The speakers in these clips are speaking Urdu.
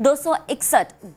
261,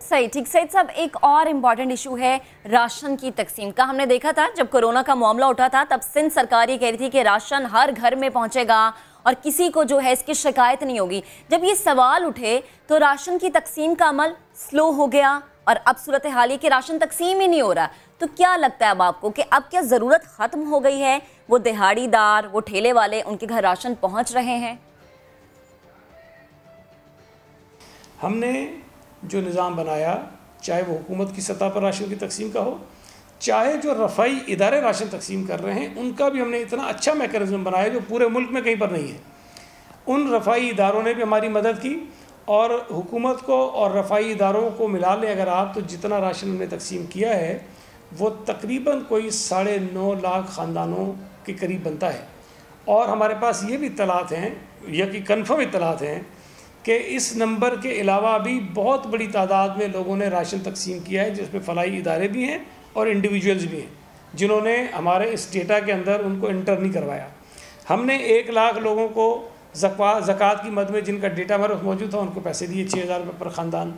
صحیح ٹھیک سعید صاحب، ایک اور امپورٹنٹ ایشو ہے راشن کی تقسیم کا. ہم نے دیکھا تھا جب کورونا کا معاملہ اٹھا تھا تب سندھ سرکار یہ کہہ رہی تھی کہ راشن ہر گھر میں پہنچے گا اور کسی کو جو ہے اس کی شکایت نہیں ہوگی. جب یہ سوال اٹھے تو راشن کی تقسیم کا عمل سلو ہو گیا اور اب صورتحال یہ کہ راشن تقسیم ہی نہیں ہو رہا. تو کیا لگتا ہے اب آپ کو کہ اب کیا ضرورت ختم ہو گئی ہے؟ وہ دہاڑی دار، وہ ٹھیلے والے، ان کے گھر راشن پہنچ رہے ہیں؟ ہم نے جو نظام بنایا، چاہے وہ حکومت کی سطح پر راشن کی تقسیم کا ہو، چاہے جو رفائی ادارے راشن تقسیم کر رہے ہیں، ان کا بھی ہم نے اتنا اچھا میکانزم بنایا جو پورے ملک میں کہیں پر نہیں ہے. ان رفائی اداروں نے بھی ہماری مدد کی، اور حکومت کو اور رفائی اداروں کو ملا لیں اگر آپ تو جتنا راشن ہم نے تقسیم کیا ہے وہ تقریباً کوئی 9.5 لاکھ خاندانوں کے قریب بنتا ہے. اور ہمارے پاس یہ بھی اطلاعات ہیں، یقین کنفرم اطلاعات ہیں کہ اس نمبر کے علاوہ بھی بہت بڑی تعداد میں لوگوں نے راشن تقسیم کیا ہے، جس میں فلاحی ادارے بھی ہیں اور انڈیویجولز بھی ہیں جنہوں نے ہمارے اس ڈیٹا کے اندر ان کو انٹر نہیں کروایا. ہم نے 1 لاکھ لوگوں کو زکوٰۃ کی مد میں جن کا ڈیٹا ہمارے موجود تھا ان کو پیسے دیے 6,000 روپے پر خاندان.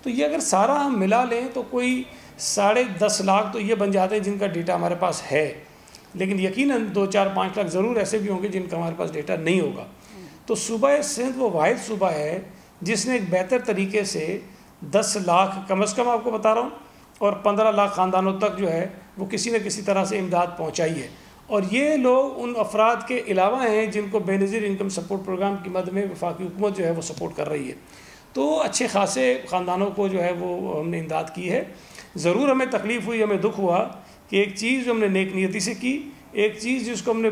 تو یہ اگر سارا ہم ملا لیں تو کوئی 10.5 لاکھ تو یہ بن جاتے ہیں جن کا ڈیٹا ہمارے پاس ہے. لیکن یقیناً 2, 4, 5 لاکھ ضرور ایسے بھی ہوں گے جن کا ہمارے پاس ڈیٹا نہیں ہوگا. تو صوبہ سندھ وہ واحد صوبہ ہے جس نے ایک بہتر طریقے سے 10 لاکھ کم از کم آپ کو بتا رہا ہوں اور 15 لاکھ خاندانوں تک جو ہے وہ کسی نہ کسی طرح سے امداد پہنچائی ہے. اور یہ لوگ ان افراد کے علاوہ ہیں جن کو بے نظیر انکم سپورٹ پروگرام کی مد میں وفاقی حکومت جو ہے وہ سپورٹ کر رہی ہے. تو اچھے خاصے خاندانوں کو جو ہے وہ ہم نے امداد کی ہے. ضرور ہمیں تکلیف ہوئی، ہمیں دکھ ہوا کہ ایک چیز جو ہم نے نیک نیتی سے کی، ایک چیز جس کو ہم نے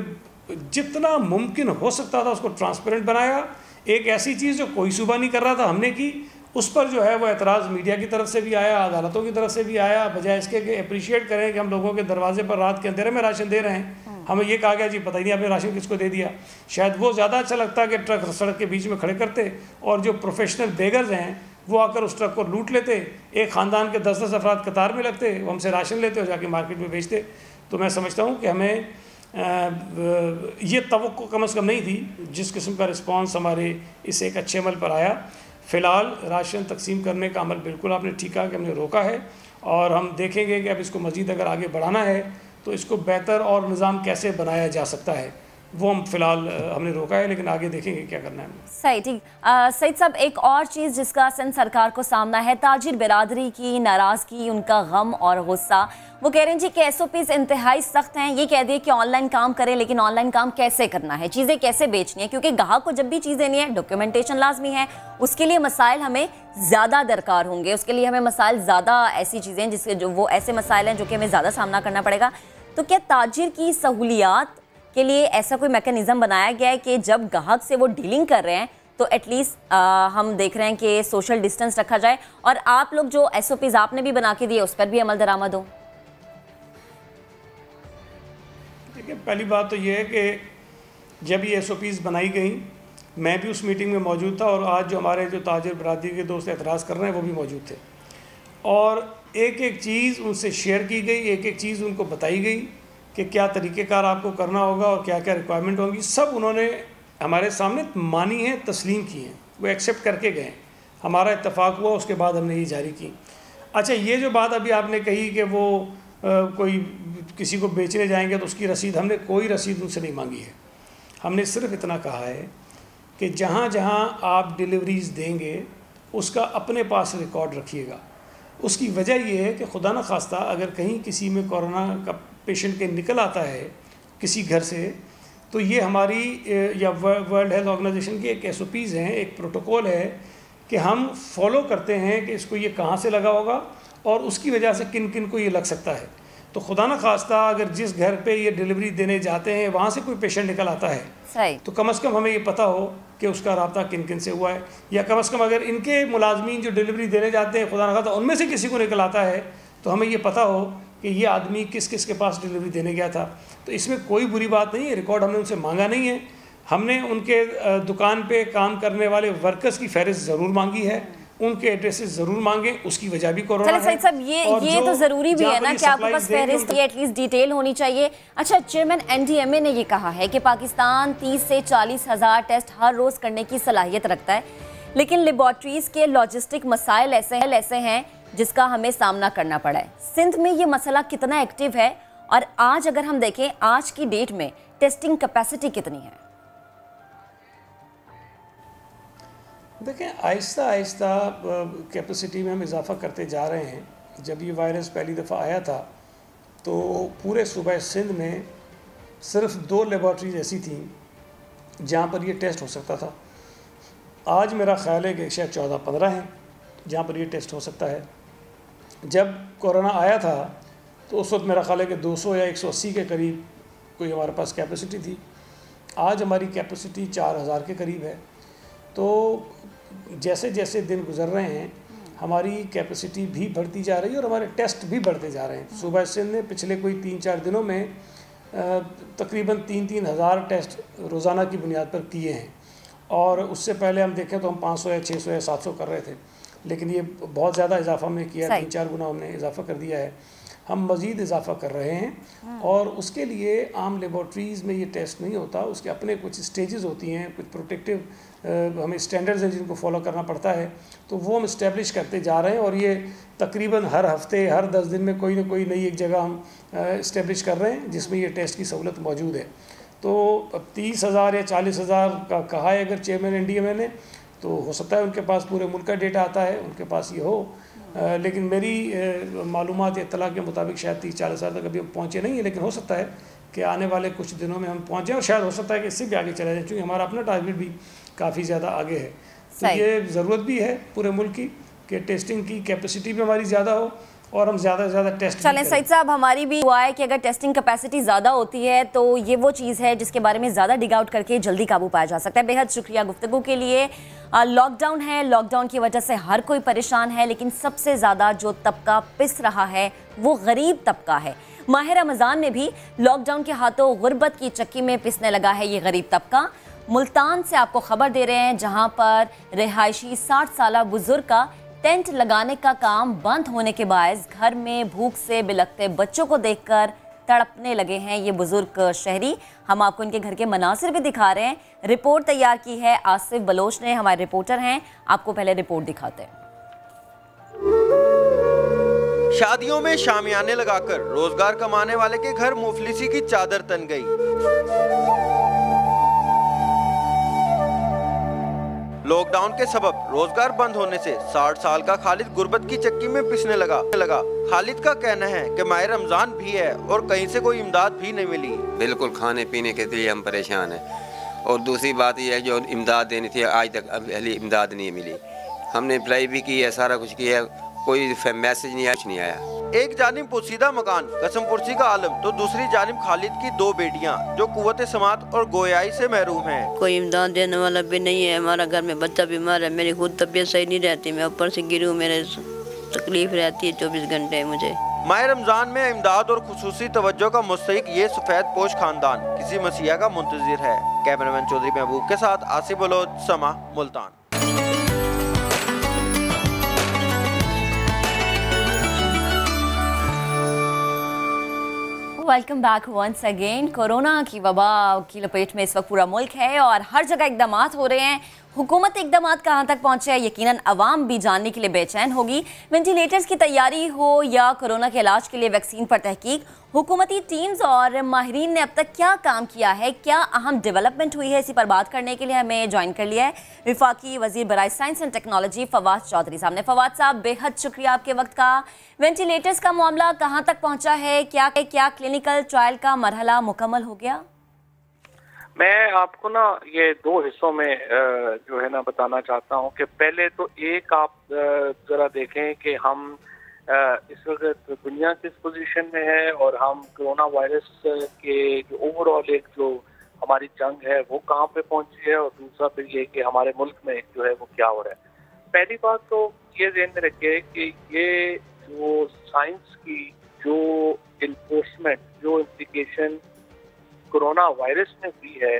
جتنا ممکن ہو سکتا تھا اس کو ٹرانسپیرنٹ بنایا، ایک ایسی چیز جو کوئی صوبہ نہیں کر رہا تھا ہم نے کی. اس پر جو ہے وہ اعتراض میڈیا کی طرف سے بھی آیا، عدالتوں کی طرف سے بھی آیا. بجائے اس کے کہ اپریشیٹ کریں کہ ہم لوگوں کے دروازے پر رات کے اندھیرے میں راشن دے رہے ہیں، ہمیں یہ کہا گیا جی پتہ ہی نہیں آپ نے راشن کس کو دے دیا. شاید وہ زیادہ اچھا لگتا کہ ٹرک سڑک کے بیچ میں کھڑے کرتے اور جو پروفیشنل بیگرز ہیں وہ آ کر اس ٹرک کو لوٹ لیتے. ایک خاندان کے 10 افراد قطار میں لگتے، وہ ہم سے راشن لیتے اور جا کے مارکیٹ میں بیچتے. تو میں سمجھتا ہوں کہ ہمیں یہ توقع کم از کم نہیں تھی جس قسم کا رسپانس ہمارے اس ایک اچھے عمل پر آیا. فی الحال راشن تقسیم کرنے کا عمل بالکل آپ نے ٹھیک کہا کہ ہم نے روکا ہے، اور ہم دیکھیں گے کہ اب اس کو مزید اگر آگے بڑھانا ہے تو اس کو بہتر اور نظام کیسے بنایا جا سکتا ہے. وہ ہم فی الحال ہم نے روکا ہے، لیکن آگے دیکھیں گے کیا کرنا ہے. صحیح ٹھیک. سعید صاحب، ایک اور چیز جس کا سندھ سرکار کو سامنا ہے، تاجر برادری کی ناراضگی، ان کا غم اور غصہ. وہ کہہ رہے ہیں جی کہ SOPs انتہائی سخت ہیں. یہ کہہ دیے کہ آن لائن کام کریں، لیکن آن لائن کام کیسے کرنا ہے، چیزیں کیسے بیچنی ہے، کیونکہ گاہک کو جب بھی چیزیں نہیں ہے ڈاکیومنٹیشن لازمی ہے. اس کے لیے مسائل ہمیں زیادہ درکار ہوں گے، اس کے لیے ہمیں مسائل زیادہ ایسی چیزیں جس کے جو وہ ایسے مسائل ہیں جو کہ ہمیں زیادہ سامنا کرنا پڑے گا. تو کیا تاجر کی سہولیات کے لیے ایسا کوئی میکانزم بنایا گیا ہے کہ جب گاہک سے وہ ڈیلنگ کر رہے ہیں تو ایٹ لیسٹ ہم دیکھ رہے ہیں کہ سوشل ڈسٹنس رکھا جائے، اور آپ لوگ جو SOPs آپ نے بھی بنا کے دیے اس پر بھی عمل درآمد ہو؟ دیکھیں، پہلی بات تو یہ ہے کہ جب یہ SOPs بنائی گئیں میں بھی اس میٹنگ میں موجود تھا، اور آج جو ہمارے جو تاجر برادری کے دوست اعتراض کر رہے ہیں وہ بھی موجود تھے، اور ایک ایک چیز ان سے شیئر کی گئی، ایک ایک چیز ان کو بتائی گئی کہ کیا طریقہ کار آپ کو کرنا ہوگا اور کیا کیا ریکوائرمنٹ ہوں گی. سب انہوں نے ہمارے سامنے مانی ہیں، تسلیم کی ہیں، وہ ایکسیپٹ کر کے گئے. ہمارا اتفاق ہوا، اس کے بعد ہم نے یہ جاری کی. اچھا، یہ جو بات ابھی آپ نے کہی کہ وہ کوئی کسی کو بیچنے جائیں گے تو اس کی رسید، ہم نے کوئی رسید ان سے نہیں مانگی ہے. ہم نے صرف اتنا کہا ہے کہ جہاں جہاں آپ ڈیلیوریز دیں گے اس کا اپنے پاس ریکارڈ رکھیے گا. اس کی وجہ یہ ہے کہ خدا نہ خواستہ اگر کہیں کسی میں کورونا کا پیشنٹ کے نکل آتا ہے کسی گھر سے، تو یہ ہماری یا ورلڈ ہیلتھ آرگنائزیشن کی ایک SOPs ہیں، ایک پروٹوکول ہے کہ ہم فالو کرتے ہیں کہ اس کو یہ کہاں سے لگا ہوگا اور اس کی وجہ سے کن کن کو یہ لگ سکتا ہے. تو خدا نہ خواستہ اگر جس گھر پہ یہ ڈیلیوری دینے جاتے ہیں وہاں سے کوئی پیشنٹ نکل آتا ہے تو کم از کم ہمیں یہ پتہ ہو کہ اس کا رابطہ کن کن سے ہوا ہے، یا کم از کم اگر ان کے ملازمین جو ڈیلیوری دینے جاتے ہیں خدا نہ خواستہ ان میں سے کسی کو نکل آتا ہے تو ہمیں یہ پتہ ہو کہ یہ آدمی کس کس کے پاس ڈیلیوری دینے گیا تھا. تو اس میں کوئی بری بات نہیں ہے، ریکارڈ ہم نے ان سے مانگا نہیں ہے. ہم نے ان کے دکان پہ کام کرنے والے ورکرز کی فہرست ضرور مانگی ہے، ان کے ایڈریسز ضرور مانگیں، اس کی وجہ بھی کورونا ہے. سعید صاحب، یہ تو ضروری بھی ہے نا کہ آپ کے پاس فہرست کی ایٹ لیسٹ ڈیٹیل ہونی چاہیے. اچھا، چیئرمین NDMA نے یہ کہا ہے کہ پاکستان 30 سے 40 ہزار ٹیسٹ ہر روز کرنے کی صلاحیت رکھتا ہے، لیکن لیبارٹریز کے لاجسٹک مسائل ایسے ہیں جس کا ہمیں سامنا کرنا پڑا ہے۔ سندھ میں یہ مسئلہ کتنا ایکٹیو ہے اور آج اگر ہم دیکھیں آج کی ڈیٹ میں ٹیسٹنگ کیپیسٹی کتنی ہے؟ دیکھیں آہستہ آہستہ کیپیسٹی میں ہم اضافہ کرتے جا رہے ہیں۔ جب یہ وائرس پہلی دفعہ آیا تھا تو پورے صوبہ سندھ میں صرف 2 لیبارٹریز ایسی تھیں جہاں پر یہ ٹیسٹ ہو سکتا تھا۔ آج میرا خیال ہے کہ شاید 14-15 ہیں جہاں پر یہ ٹیسٹ ہو سکتا ہے۔ جب کورونا آیا تھا تو اس وقت میرا خیال ہے کہ 200 یا 180 کے قریب کوئی ہمارے پاس کیپیسٹی تھی۔ آج ہماری کیپیسٹی 4000 کے قریب ہے۔ تو جیسے جیسے دن گزر رہے ہیں ہماری کیپیسٹی بھی بڑھتی جا رہی ہے اور ہمارے ٹیسٹ بھی بڑھتے جا رہے ہیں۔ صوبہ سندھ نے پچھلے کوئی 3-4 دنوں میں تقریباً 3-3 ہزار ٹیسٹ روزانہ کی بنیاد پر کیے ہیں، اور اس سے پہلے ہم دیکھیں تو ہم 500 یا 600 یا 700 کر رہے تھے، لیکن یہ بہت زیادہ اضافہ ہم نے کیا ہے، 3-4 گنا ہم نے اضافہ کر دیا ہے۔ ہم مزید اضافہ کر رہے ہیں اور اس کے لیے عام لیبارٹریز میں یہ ٹیسٹ نہیں ہوتا، اس کے اپنے کچھ اسٹیجز ہوتی ہیں، کچھ پروٹیکٹیو ہمیں اسٹینڈرڈز ہیں جن کو فالو کرنا پڑتا ہے، تو وہ ہم اسٹیبلش کرتے جا رہے ہیں، اور یہ تقریباً ہر ہفتے ہر 10 دن میں کوئی نہ کوئی نئی ایک جگہ ہم اسٹیبلش کر رہے ہیں جس میں یہ ٹیسٹ کی سہولت موجود ہے۔ تو اب 30,000 یا 40,000 کا کہا ہے اگر چیئرمین این ڈی ایم اے نے، تو ہو سکتا ہے ان کے پاس پورے ملک کا ڈیٹا آتا ہے، ان کے پاس یہ ہو، لیکن میری معلومات اطلاع کے مطابق شاید 30-40,000 تک ابھی ہم پہنچے نہیں ہیں، لیکن ہو سکتا ہے کہ آنے والے کچھ دنوں میں ہم پہنچیں، اور شاید ہو سکتا ہے کہ اس سے بھی آگے چلا جائیں، چونکہ ہمارا اپنا ٹارگیٹ بھی کافی زیادہ آگے ہے۔ تو یہ ضرورت بھی ہے پورے ملک کی کہ ٹیسٹنگ کی کیپیسٹی بھی ہماری زیادہ ہو اور ہم زیادہ سے زیادہ ٹیسٹ چلیں سعید صاحب، ہماری بھی ہوا ہے کہ اگر ٹیسٹنگ کیپیسٹی زیادہ ہوتی ہے تو یہ وہ چیز ہے جس کے بارے میں زیادہ ڈگ آؤٹ کر کے جلدی قابو پایا جا سکتا ہے۔ بے حد شکریہ گفتگو کے لیے۔ لاک ڈاؤن ہے، لاک ڈاؤن کی وجہ سے ہر کوئی پریشان ہے، لیکن سب سے زیادہ جو طبقہ پس رہا ہے وہ غریب طبقہ ہے۔ ماہ رمضان میں بھی لاک ڈاؤن کے ہاتھوں غربت کی چکی میں پسنے لگا ہے یہ غریب طبقہ۔ ملتان سے آپ کو خبر دے رہے ہیں جہاں پر رہائشی 60 سالہ بزرگ کا ٹینٹ لگانے کا کام بند ہونے کے باعث گھر میں بھوک سے بلکتے بچوں کو دیکھ کر تڑپنے لگے ہیں یہ بزرگ شہری۔ ہم آپ کو ان کے گھر کے مناظر بھی دکھا رہے ہیں۔ رپورٹ تیار کی ہے آصف بلوچ نے، ہمارے رپورٹر ہیں، آپ کو پہلے رپورٹ دکھاتے ہیں۔ شادیوں میں شامیانے لگا کر روزگار کمانے والے کے گھر مفلسی کی چادر تن گئی۔ لاک ڈاؤن کے سبب روزگار بند ہونے سے 60 سال کا خالد غربت کی چکی میں پسنے لگا۔ خالد کا کہنا ہے کہ ماہ رمضان بھی ہے اور کہیں سے کوئی امداد بھی نہیں ملی۔ بالکل کھانے پینے کے لیے ہم پریشان ہیں، اور دوسری بات یہ ہے جو امداد دینی تھی آج تک امداد نہیں ملی۔ ہم نے اپلائی بھی کی ہے، سارا کچھ کیا ہے، کوئی میسج نہیں آیا۔ ایک جانب پوسیدہ مکان قسم پرسی کا عالم تو دوسری جانب خالد کی 2 بیٹیاں جو قوت سماعت اور گویائی سے محروم ہیں۔ کوئی امداد دینے والا بھی نہیں ہے، ہمارا گھر میں بچہ بیمار ہے، میری خود طبیعت صحیح نہیں رہتی، میں اوپر سے گروں، میرے تکلیف رہتی ہے 24 گھنٹے مجھے۔ ماہ رمضان میں امداد اور خصوصی توجہ کا مستحق یہ سفید پوش خاندان کسی مسیح کا منتظر ہے۔ کیمرامین چودھری محبوب کے ساتھ Asif Baloch, Samaa, Multan. Welcome back once again. Corona کی وبا کی لپیٹ میں اس وقت پورا ملک ہے اور ہر جگہ اقدامات ہو رہے ہیں۔ حکومت اقدامات کہاں تک پہنچے ہیں یقیناً عوام بھی جاننے کے لیے بے چین ہوگی۔ وینٹیلیٹرز کی تیاری ہو یا کورونا کے علاج کے لیے ویکسین پر تحقیق، حکومتی ٹیمز اور ماہرین نے اب تک کیا کام کیا ہے، کیا اہم ڈیولپمنٹ ہوئی ہے، اسی پر بات کرنے کے لیے ہمیں جوائن کر لیا ہے وفاقی وزیر برائے science and technology Fawad Chaudhry صاحب نے۔ فواد صاحب، بے حد شکریہ آپ کے وقت کا۔ وینٹیلیٹرز کا معاملہ کہاں تک پہنچا ہے، کیا کلینکل ٹرائل کا مرحلہ مکمل ہو گیا؟ میں آپ کو نا یہ 2 حصوں میں جو ہے نا بتانا چاہتا ہوں کہ پہلے تو ایک آپ ذرا دیکھیں کہ ہم اس وقت دنیا کس پوزیشن میں ہے اور ہم کرونا وائرس کے جو اوور آل ایک جو ہماری جنگ ہے وہ کہاں پہ پہنچی ہے، اور دوسرا پھر یہ کہ ہمارے ملک میں جو ہے وہ کیا ہو رہا ہے۔ پہلی بات تو یہ ذہن میں رکھیے کہ یہ جو سائنس کی جو انفورسمنٹ، جو امپلیکیشن کرونا وائرس میں ہوئی ہے،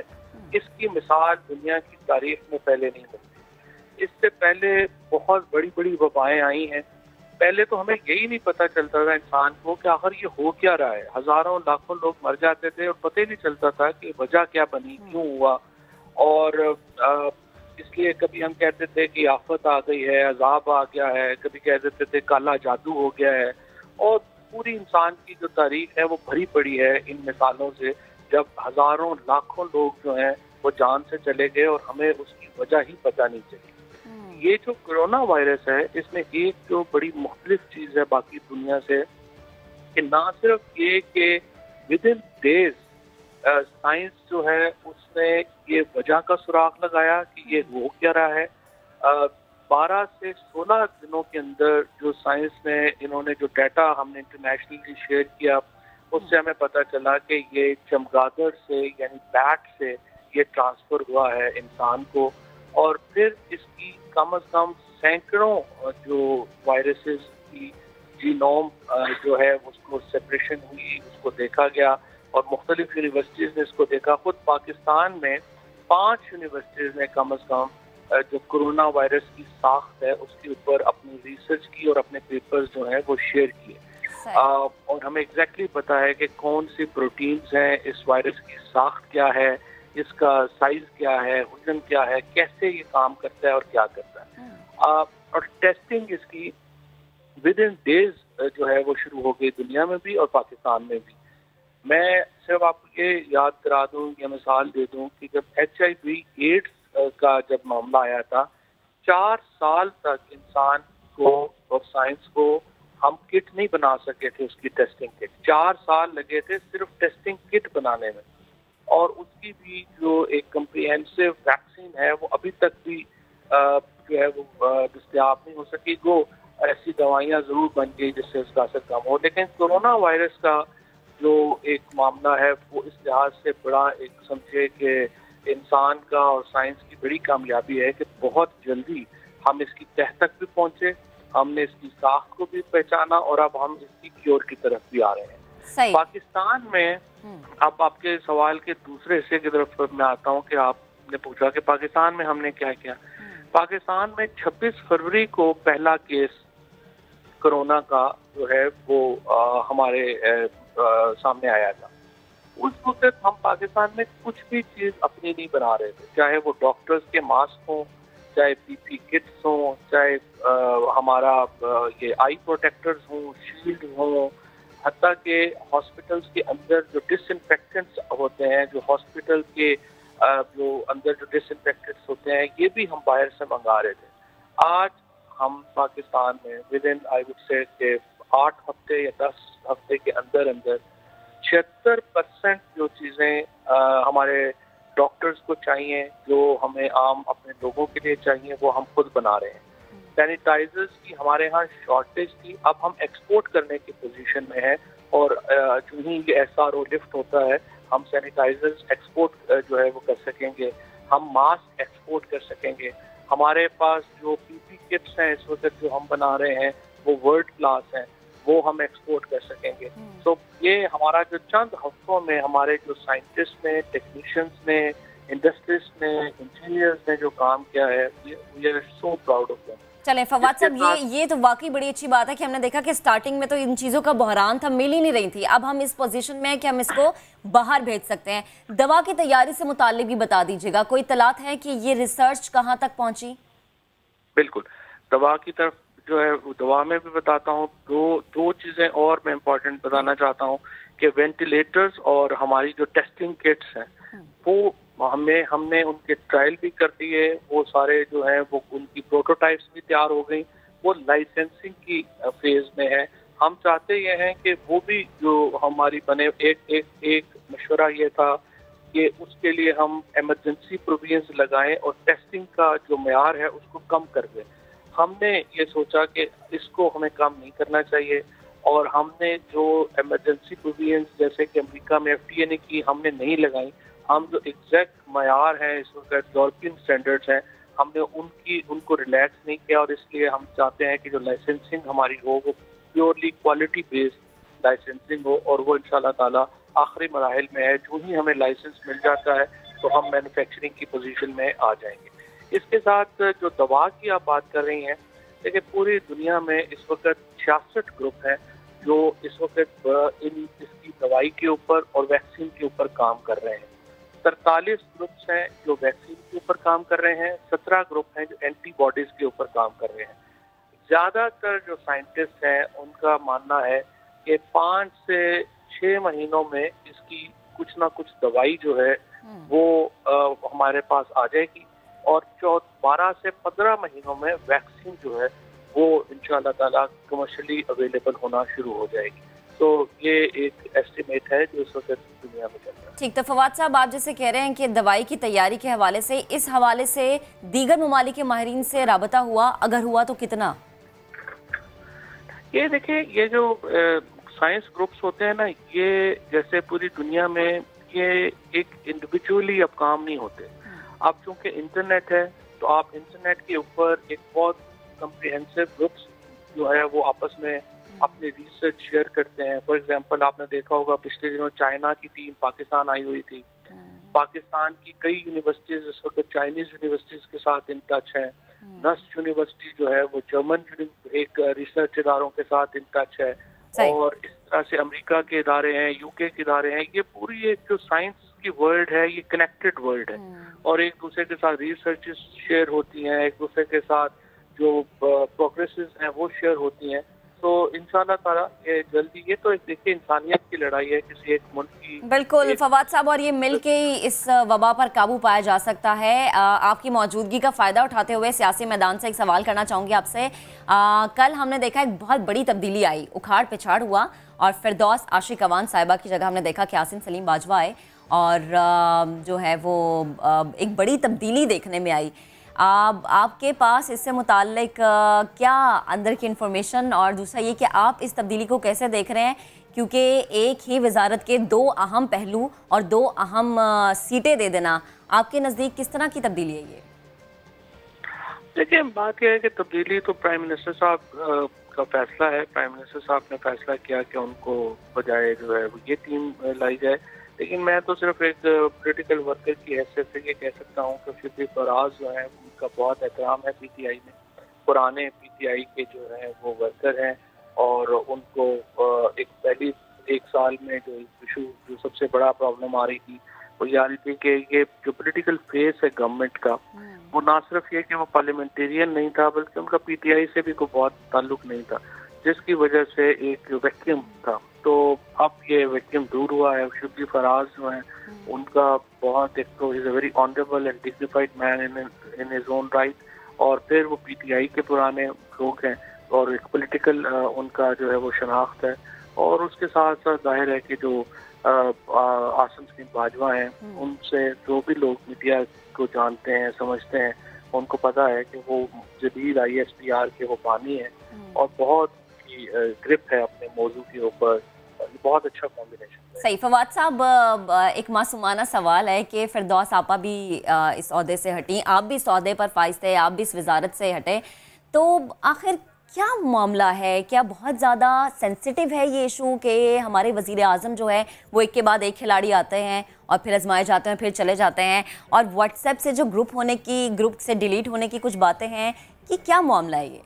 اس کی مثال دنیا کی تاریخ میں پہلے نہیں ملتی۔ اس سے پہلے بہت بڑی بڑی وبائیں آئی ہیں، پہلے تو ہمیں یہی نہیں پتہ چلتا تھا انسان کو کہ آخر یہ ہو کیا رہا ہے، ہزاروں لاکھوں لوگ مر جاتے تھے اور پتہ ہی نہیں چلتا تھا کہ وجہ کیا بنی، کیوں ہوا۔ اور اس لیے کبھی ہم کہتے تھے کہ آفت آ گئی ہے، عذاب آ گیا ہے، کبھی کہہ دیتے تھے کالا جادو ہو گیا ہے، اور پوری انسان کی جو تاریخ ہے وہ بھری پڑی ہے ان مثالوں سے، جب ہزاروں لاکھوں لوگ جو ہیں وہ جان سے چلے گئے اور ہمیں اس کی وجہ ہی پتہ نہیں چلی۔ یہ جو کرونا وائرس ہے اس میں ایک جو بڑی مختلف چیز ہے باقی دنیا سے، کہ نہ صرف یہ کہ ود ان ڈیز سائنس جو ہے اس نے یہ وجہ کا سراغ لگایا کہ یہ ہو کیا رہا ہے، 12 سے 16 دنوں کے اندر جو سائنس نے انہوں نے جو ڈیٹا ہم نے انٹرنیشنلی شیئر کیا اس سے ہمیں پتہ چلا کہ یہ چمگادڑ سے یعنی بیٹ سے یہ ٹرانسفر ہوا ہے انسان کو، اور پھر اس کی کم از کم سینکڑوں جو وائرسز کی جینوم جو ہے اس کو سپریشن ہوئی، اس کو دیکھا گیا اور مختلف یونیورسٹیز نے اس کو دیکھا۔ خود پاکستان میں 5 یونیورسٹیز نے کم از کم جو کرونا وائرس کی ساخت ہے اس کے اوپر اپنی ریسرچ کی اور اپنے پیپرز جو ہیں وہ شیئر کیے، اور ہمیں ایگزیکٹلی پتا ہے کہ کون سی پروٹینز ہیں، اس وائرس کی ساخت کیا ہے، اس کا سائز کیا ہے، وزن کیا ہے، کیسے یہ کام کرتا ہے اور کیا کرتا ہے، اور ٹیسٹنگ اس کی ود ان ڈیز جو ہے وہ شروع ہو گئی دنیا میں بھی اور پاکستان میں بھی۔ میں صرف آپ کو یہ یاد کرا دوں یا مثال دے دوں کہ جب HIV ایڈز کا جب معاملہ آیا تھا 4 سال تک انسان کو اور سائنس کو ہم کٹ نہیں بنا سکے تھے، اس کی ٹیسٹنگ کٹ 4 سال لگے تھے صرف ٹیسٹنگ کٹ بنانے میں، اور اس کی بھی جو ایک کمپریہنسو ویکسین ہے وہ ابھی تک بھی جو ہے وہ دستیاب نہیں ہو سکی۔ گو ایسی دوائیاں ضرور بن گئی جس سے اس کا اثر کم ہو، لیکن کورونا وائرس کا جو ایک معاملہ ہے وہ اس لحاظ سے بڑا ایک سمجھے کہ انسان کا اور سائنس کی بڑی کامیابی ہے کہ بہت جلدی ہم اس کی تہ تک بھی پہنچے، ہم نے اس کی ساخت کو بھی پہچانا اور اب ہم اس کی کیور کی طرف بھی آ رہے ہیں۔ پاکستان میں اب آپ کے سوال کے دوسرے حصے کی طرف میں آتا ہوں کہ آپ نے پوچھا کہ پاکستان میں ہم نے کیا کیا۔ پاکستان میں 26 فروری کو پہلا کیس کرونا کا جو ہے وہ ہمارے سامنے آیا تھا۔ اس وقت ہم پاکستان میں کچھ بھی چیز اپنی نہیں بنا رہے تھے، چاہے وہ ڈاکٹرز کے ماسک ہوں، چاہے پی کٹس ہوں، چاہے ہمارا یہ آئی پروٹیکٹرز ہوں، شیلڈ ہوں، حتیٰ کہ ہاسپٹلس کے اندر جو ڈس انفیکٹنٹس ہوتے ہیں، جو ہاسپٹل کے جو اندر جو ڈس انفیکٹنٹس ہوتے ہیں یہ بھی ہم باہر سے منگا رہے تھے۔ آج ہم پاکستان میں with in I would say کہ 8 ہفتے یا 10 ہفتے کے اندر 76% جو چیزیں ہمارے ڈاکٹرز کو چاہیے، جو ہمیں عام اپنے لوگوں کے لیے چاہیے، وہ ہم خود بنا رہے ہیں۔ سینیٹائزرز کی ہمارے ہاں شارٹیج تھی، اب ہم ایکسپورٹ کرنے کی پوزیشن میں ہیں، اور جو ہی یہ SRO لفٹ ہوتا ہے ہم سینیٹائزرز ایکسپورٹ جو ہے وہ کر سکیں گے، ہم ماسک ایکسپورٹ کر سکیں گے۔ ہمارے پاس جو پی کٹس ہیں اس وقت جو ہم بنا رہے ہیں وہ ورلڈ کلاس ہیں، وہ ہم ایکسپورٹ کر سکیں گے۔ تو یہ ہمارا جو چند ہفتوں میں ہمارے جو سائنٹسٹ نے، ٹیکنیشینز نے، انڈسٹریز نے، انجینئرز نے جو کام کیا ہے، we are so proud of them. چلیں فواد صاحب، یہ تو واقعی بڑی اچھی بات ہے کہ ہم نے دیکھا کہ سٹارٹنگ میں تو ان چیزوں کا بحران تھا، مل ہی نہیں رہی تھی، اب ہم اس پوزیشن میں ہیں کہ ہم اس کو باہر بھیج سکتے ہیں۔ دوا کی تیاری سے متعلق بھی بتا دیجیے گا، کوئی اطلاعات ہے کہ یہ ریسرچ کہاں تک پہنچی؟ بالکل، دوا کی طرف جو ہے دوا میں بھی بتاتا ہوں، دو چیزیں اور میں امپورٹنٹ بتانا چاہتا ہوں کہ وینٹیلیٹرز اور ہماری جو ٹیسٹنگ کٹس ہیں وہ ہم نے ان کے ٹرائل بھی کر دیے، وہ سارے جو ہیں وہ ان کی پروٹوٹائپس بھی تیار ہو گئی، وہ لائسنسنگ کی فیز میں ہے۔ ہم چاہتے یہ ہیں کہ وہ بھی جو ہماری بنے ایک مشورہ یہ تھا کہ اس کے لیے ہم ایمرجنسی پروویژنز لگائیں اور ٹیسٹنگ کا جو معیار ہے اس کو کم کر دیں۔ ہم نے یہ سوچا کہ اس کو ہمیں کم نہیں کرنا چاہیے، اور ہم نے جو ایمرجنسی پروویژنز جیسے کہ امریکہ میں FDA نے کی، ہم نے نہیں لگائیں۔ ہم جو ایگزیکٹ معیار ہیں اس وقت یورپین اسٹینڈرڈز ہیں، ہم نے ان کو ریلیکس نہیں کیا، اور اس لیے ہم چاہتے ہیں کہ جو لائسنسنگ ہماری ہو وہ پیورلی کوالٹی بیسڈ لائسنسنگ ہو، اور وہ انشاءاللہ تعالیٰ آخری مراحل میں ہے۔ جو ہی ہمیں لائسنس مل جاتا ہے تو ہم مینوفیکچرنگ کی پوزیشن میں آ جائیں گے۔ اس کے ساتھ جو دوا کی آپ بات کر رہی ہیں، دیکھیں پوری دنیا میں اس وقت 66 گروپ ہیں جو اس وقت اس کی دوائی کے اوپر اور ویکسین کے اوپر کام کر رہے ہیں۔ 43 گروپس ہیں جو ویکسین کے اوپر کام کر رہے ہیں, 17 گروپ ہیں جو اینٹی باڈیز کے اوپر کام کر رہے ہیں. زیادہ تر جو سائنٹسٹ ہیں ان کا ماننا ہے کہ 5 سے 6 مہینوں میں اس کی کچھ نہ کچھ دوائی جو ہے وہ ہمارے پاس آ جائے گی, اور 12 سے 15 مہینوں میں ویکسین جو ہے وہ انشاءاللہ تعالیٰ کمرشلی اویلیبل ہونا شروع ہو جائے گی. تو یہ ایک ایسٹیمیٹ ہے جو اس وقت دنیا میں چل رہا ہے. ٹھیک, تو فواد صاحب آپ جیسے کہہ رہے ہیں کہ دوائی کی تیاری کے حوالے سے, اس حوالے سے دیگر ممالک کے ماہرین سے رابطہ ہوا, اگر ہوا تو کتنا؟ یہ دیکھیں, یہ جو سائنس گروپس ہوتے ہیں نا, یہ جیسے پوری دنیا میں یہ ایک انڈیویجولی اب کام نہیں ہوتے. اب چونکہ انٹرنیٹ ہے تو آپ انٹرنیٹ کے اوپر ایک بہت کمپریہنسو گروپس جو ہے وہ آپس میں اپنے ریسرچ شیئر کرتے ہیں. فار ایگزامپل آپ نے دیکھا ہوگا پچھلے دنوں چائنا کی ٹیم پاکستان آئی ہوئی تھی. پاکستان کی کئی یونیورسٹیز اس وقت چائنیز یونیورسٹیز کے ساتھ ان ٹچ ہیں. نسٹ یونیورسٹی جو ہے وہ جرمن ایک ریسرچ اداروں کے ساتھ ان ٹچ ہے, اور اس طرح سے امریکہ کے ادارے ہیں, یو کے ادارے ہیں. یہ پوری ایک جو سائنس کی ورلڈ ہے یہ کنیکٹڈ ورلڈ ہے, اور ایک دوسرے کے ساتھ ریسرچ شیئر ہوتی ہیں, ایک دوسرے کے ساتھ جو پروگریسز ہیں وہ شیئر ہوتی ہیں. تو انشاءاللہ تعالیٰ یہ جلدی, یہ تو ایک دیکھیں انسانیت کی لڑائی ہے کسی ایک ملک کی. بالکل فواد صاحب, اور یہ مل کے اس وبا پر قابو پایا جا سکتا ہے. آپ کی موجودگی کا فائدہ اٹھاتے ہوئے سیاسی میدان سے ایک سوال کرنا چاہوں گی آپ سے. کل ہم نے دیکھا ایک بہت بڑی تبدیلی آئی, اکھاڑ پچھاڑ ہوا, اور فردوس عاشق اوان صاحبہ کی جگہ ہم نے دیکھا کہ یاسین سلیم باجوہ آئے, اور جو ہے وہ ایک بڑی تبدیلی دیکھنے میں آئی. آپ کے پاس اس سے متعلق کیا اندر کی انفارمیشن, اور دوسرا یہ کہ آپ اس تبدیلی کو کیسے دیکھ رہے ہیں, کیونکہ ایک ہی وزارت کے 2 اہم پہلو اور 2 اہم سیٹیں دے دینا, آپ کے نزدیک کس طرح کی تبدیلی ہے یہ؟ دیکھیں, بات یہ ہے کہ تبدیلی تو پرائم منسٹر صاحب کا فیصلہ ہے. پرائم منسٹر صاحب نے فیصلہ کیا کہ ان کو بجائے جو ہے یہ ٹیم لائی جائے. لیکن میں تو صرف ایک پولیٹیکل ورکر کی حیثیت سے یہ کہہ سکتا ہوں کہ شبلی فراز جو ہیں ان کا بہت احترام ہے پی ٹی آئی میں. پرانے پی ٹی آئی کے جو ہیں وہ ورکر ہیں, اور ان کو ایک پہلی 1 سال میں جو ایشو جو سب سے بڑا پرابلم آ رہی تھی وہ یہ آ رہی تھی کہ یہ جو پولیٹیکل فیس ہے گورنمنٹ کا, وہ نہ صرف یہ کہ وہ پارلیمنٹیرین نہیں تھا بلکہ ان کا پی ٹی آئی سے بھی کوئی بہت تعلق نہیں تھا, جس کی وجہ سے ایک ویکیوم تھا. تو اب یہ ویکیوم دور ہوا ہے. شبلی فراز جو ہیں ان کا بہت ایک تو is a very honourable and dignified man in his own right, اور پھر وہ پی ٹی آئی کے پرانے لوگ ہیں, اور ایک پولیٹیکل ان کا جو ہے وہ شناخت ہے. اور اس کے ساتھ ساتھ ظاہر ہے کہ جو عاصم سلیم باجوہ ہیں, ان سے جو بھی لوگ میڈیا کو جانتے ہیں سمجھتے ہیں, ان کو پتہ ہے کہ وہ جدید آئی ایس پی آر کے وہ بانی ہیں, اور بہت ہی گرپ ہے اپنے موضوع کے اوپر. بہت اچھا کمبینیشن ہے. صحیح. فواد صاحب, ایک معصومانہ سوال ہے کہ فردوس آپا بھی اس عہدے سے ہٹیں, آپ بھی اس عہدے پر فائز تھے, آپ بھی اس وزارت سے ہٹے, تو آخر کیا معاملہ ہے؟ کیا بہت زیادہ سینسٹیو ہے یہ ایشو کہ ہمارے وزیر اعظم جو ہے وہ ایک کے بعد ایک کھلاڑی آتے ہیں اور پھر آزمائے جاتے ہیں, پھر چلے جاتے ہیں, اور واٹس ایپ سے جو گروپ سے ڈیلیٹ ہونے کی کچھ باتیں ہیں, کہ کیا معاملہ ہے یہ؟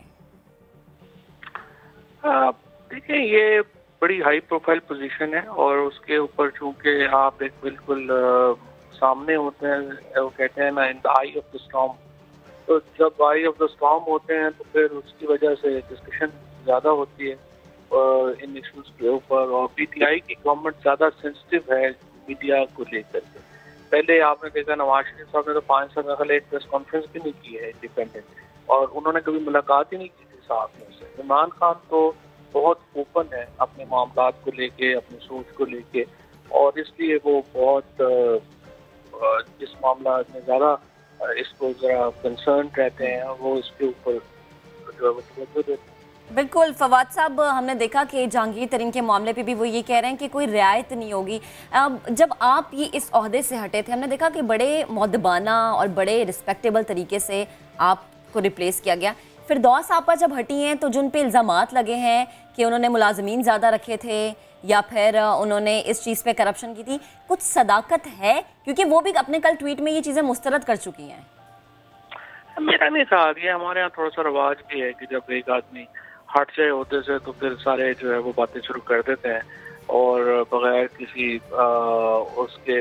دیکھیں, یہ بڑی ہائی پروفائل پوزیشن ہے, اور اس کے اوپر چونکہ آپ ایک بالکل سامنے ہوتے ہیں, وہ کہتے ہیں نا ان دا آئی آف دا اسٹارم, تو جب آئی آف دا اسٹارم ہوتے ہیں تو پھر اس کی وجہ سے ڈسکشن زیادہ ہوتی ہے ان ایشوز کے اوپر. اور پی ٹی آئی کی گورنمنٹ زیادہ سینسٹیو ہے میڈیا کو لے کر کے. پہلے آپ نے دیکھا نواز شریف صاحب نے تو 5 سال پہلے ایک پریس کانفرنس بھی نہیں کی ہے انڈیپینڈنٹ, اور انہوں نے کبھی ملاقات ہی نہیں کی تھی صحافیوں سے. عمران خان تو بہت اوپن ہے اپنے معاملات کو لے کے, اپنی سوچ کو لے کے, اور اس لیے وہ بہت اس معاملہ میں زیادہ اس کو ذرا کنسرن رہتے ہیں, وہ اس کے اوپر جو ہے توجہ دیتے ہیں. بالکل. فواد صاحب, ہم نے دیکھا کہ جہانگیر ترین کے معاملے پہ بھی وہ یہ کہہ رہے ہیں کہ کوئی رعایت نہیں ہوگی. جب آپ یہ اس عہدے سے ہٹے تھے, ہم نے دیکھا کہ بڑے مؤدبانہ اور بڑے رسپیکٹیبل طریقے سے آپ کو ریپلیس کیا گیا. فردوس آپا جب ہٹی ہیں تو جن پہ الزامات لگے ہیں کہ انہوں نے ملازمین زیادہ رکھے تھے یا پھر انہوں نے اس چیز پہ کرپشن کی تھی, کچھ صداقت ہے؟ کیونکہ وہ بھی اپنے کل ٹویٹ میں یہ چیزیں مسترد کر چکی ہیں. میرا نہیں خیال, یہ ہمارے یہاں تھوڑا سا رواج بھی ہے کہ جب ایک آدمی ہٹ جائے عہدے سے تو پھر سارے جو ہے وہ باتیں شروع کر دیتے ہیں, اور بغیر کسی اس کے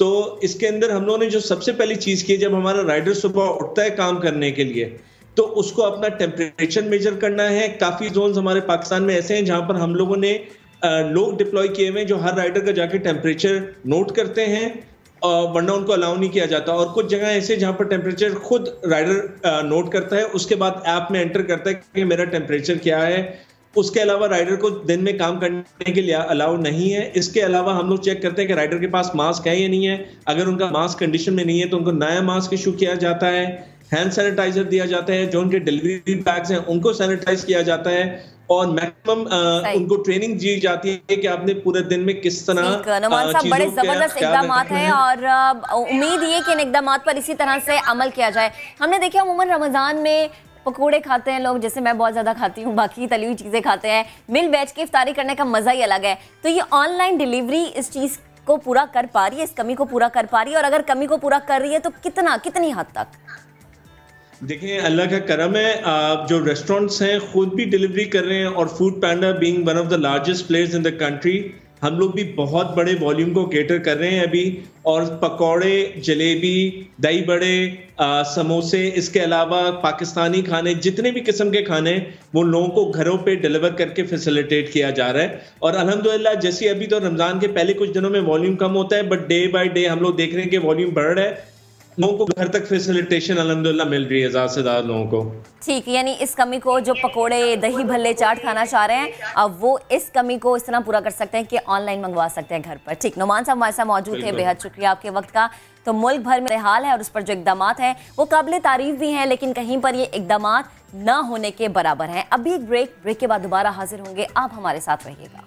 تو اس کے اندر ہم لوگوں نے جو سب سے پہلی چیز کی، جب ہمارا رائڈر صبح اٹھتا ہے کام کرنے کے لیے تو اس کو اپنا ٹیمپریچر میجر کرنا ہے. کافی زونز ہمارے پاکستان میں ایسے ہیں جہاں پر ہم لوگوں نے لوگ ڈپلوائے کیے ہوئے ہیں جو ہر رائڈر کا جا کے ٹیمپریچر نوٹ کرتے ہیں، ورنہ ان کو الاؤ نہیں کیا جاتا. اور کچھ جگہ ایسے جہاں پر ٹیمپریچر خود رائڈر نوٹ کرتا ہے، اس کے بعد ایپ میں انٹر کرتا ہے کہ میرا ٹیمپریچر کیا ہے. اس کے علاوہ رائڈر کو دن میں کام کرنے کے لیے الاؤ نہیں ہے. اس کے علاوہ ہم لوگ چیک کرتے ہیں کہ رائڈر کے پاس ماسک ہے یا نہیں ہے. اگر ان کا ماسک کنڈیشن میں نہیں ہے تو ان کو نیا ماسک ایشو کیا جاتا ہے. ہینڈ سینیٹائزر دیا جاتا ہے. جو ان کے ڈیلیوری بیگز ہیں ان کو سینیٹائز کیا جاتا ہے. اور میکسیمم ان کو ٹریننگ دی جاتی ہے کہ آپ نے پورے دن میں کس طرح. نعمان صاحب بڑے زبردست اقدامات ہیں اور امید یہ کہ ان اقدامات پر اسی طرح سے عمل کیا جائے. ہم نے دیکھا عموماً رمضان میں پکوڑے کھاتے ہیں لوگ، جیسے میں بہت زیادہ کھاتی ہوں، باقی تلی ہوئی چیزیں کھاتے ہیں، مل بیٹھ کے افطاری کرنے کا مزہ ہی الگ ہے. تو یہ آن لائن ڈیلیوری اس چیز کو پورا کر پا رہی ہے، اس کمی کو پورا کر پا رہی ہے؟ اور اگر کمی کو پورا کر رہی ہے تو کتنی حد تک؟ دیکھیں اللہ کا کرم ہے، جو ریسٹورنٹس ہیں خود بھی ڈیلیوری کر رہے ہیں، اور food panda being one of the largest players in the country, ہم لوگ بھی بہت بڑے والیوم کو کیٹر کر رہے ہیں ابھی. اور پکوڑے، جلیبی، دہی بڑے، سموسے، اس کے علاوہ پاکستانی کھانے، جتنے بھی قسم کے کھانے وہ لوگوں کو گھروں پہ ڈیلیور کر کے فیسیلیٹیٹ کیا جا رہا ہے. اور الحمدللہ جیسے ابھی تو رمضان کے پہلے کچھ دنوں میں والیوم کم ہوتا ہے، بٹ ڈے بائی ڈے ہم لوگ دیکھ رہے ہیں کہ والیوم بڑھ رہا ہے. لوگوں کو گھر تک فیسیلیٹیشن الحمدللہ مل رہی ہے زیادہ سے زیادہ لوگوں کو. ٹھیک، یعنی اس کمی کو جو پکوڑے، دہی بھلے، چاٹ کھانا چاہ رہے ہیں اب وہ اس کمی کو اس طرح پورا کر سکتے ہیں کہ آن لائن منگوا سکتے ہیں گھر پر. ٹھیک، نعمان صاحب ہمارے ساتھ موجود تھے، بے حد شکریہ آپ کے وقت کا. تو ملک بھر میں حال ہے اور اس پر جو اقدامات ہیں وہ قابل تعریف بھی ہیں، لیکن کہیں پر یہ اقدامات نہ ہونے کے برابر ہیں. ابھی ایک بریک کے بعد دوبارہ حاضر ہوں گے، آپ ہمارے ساتھ رہیے گا.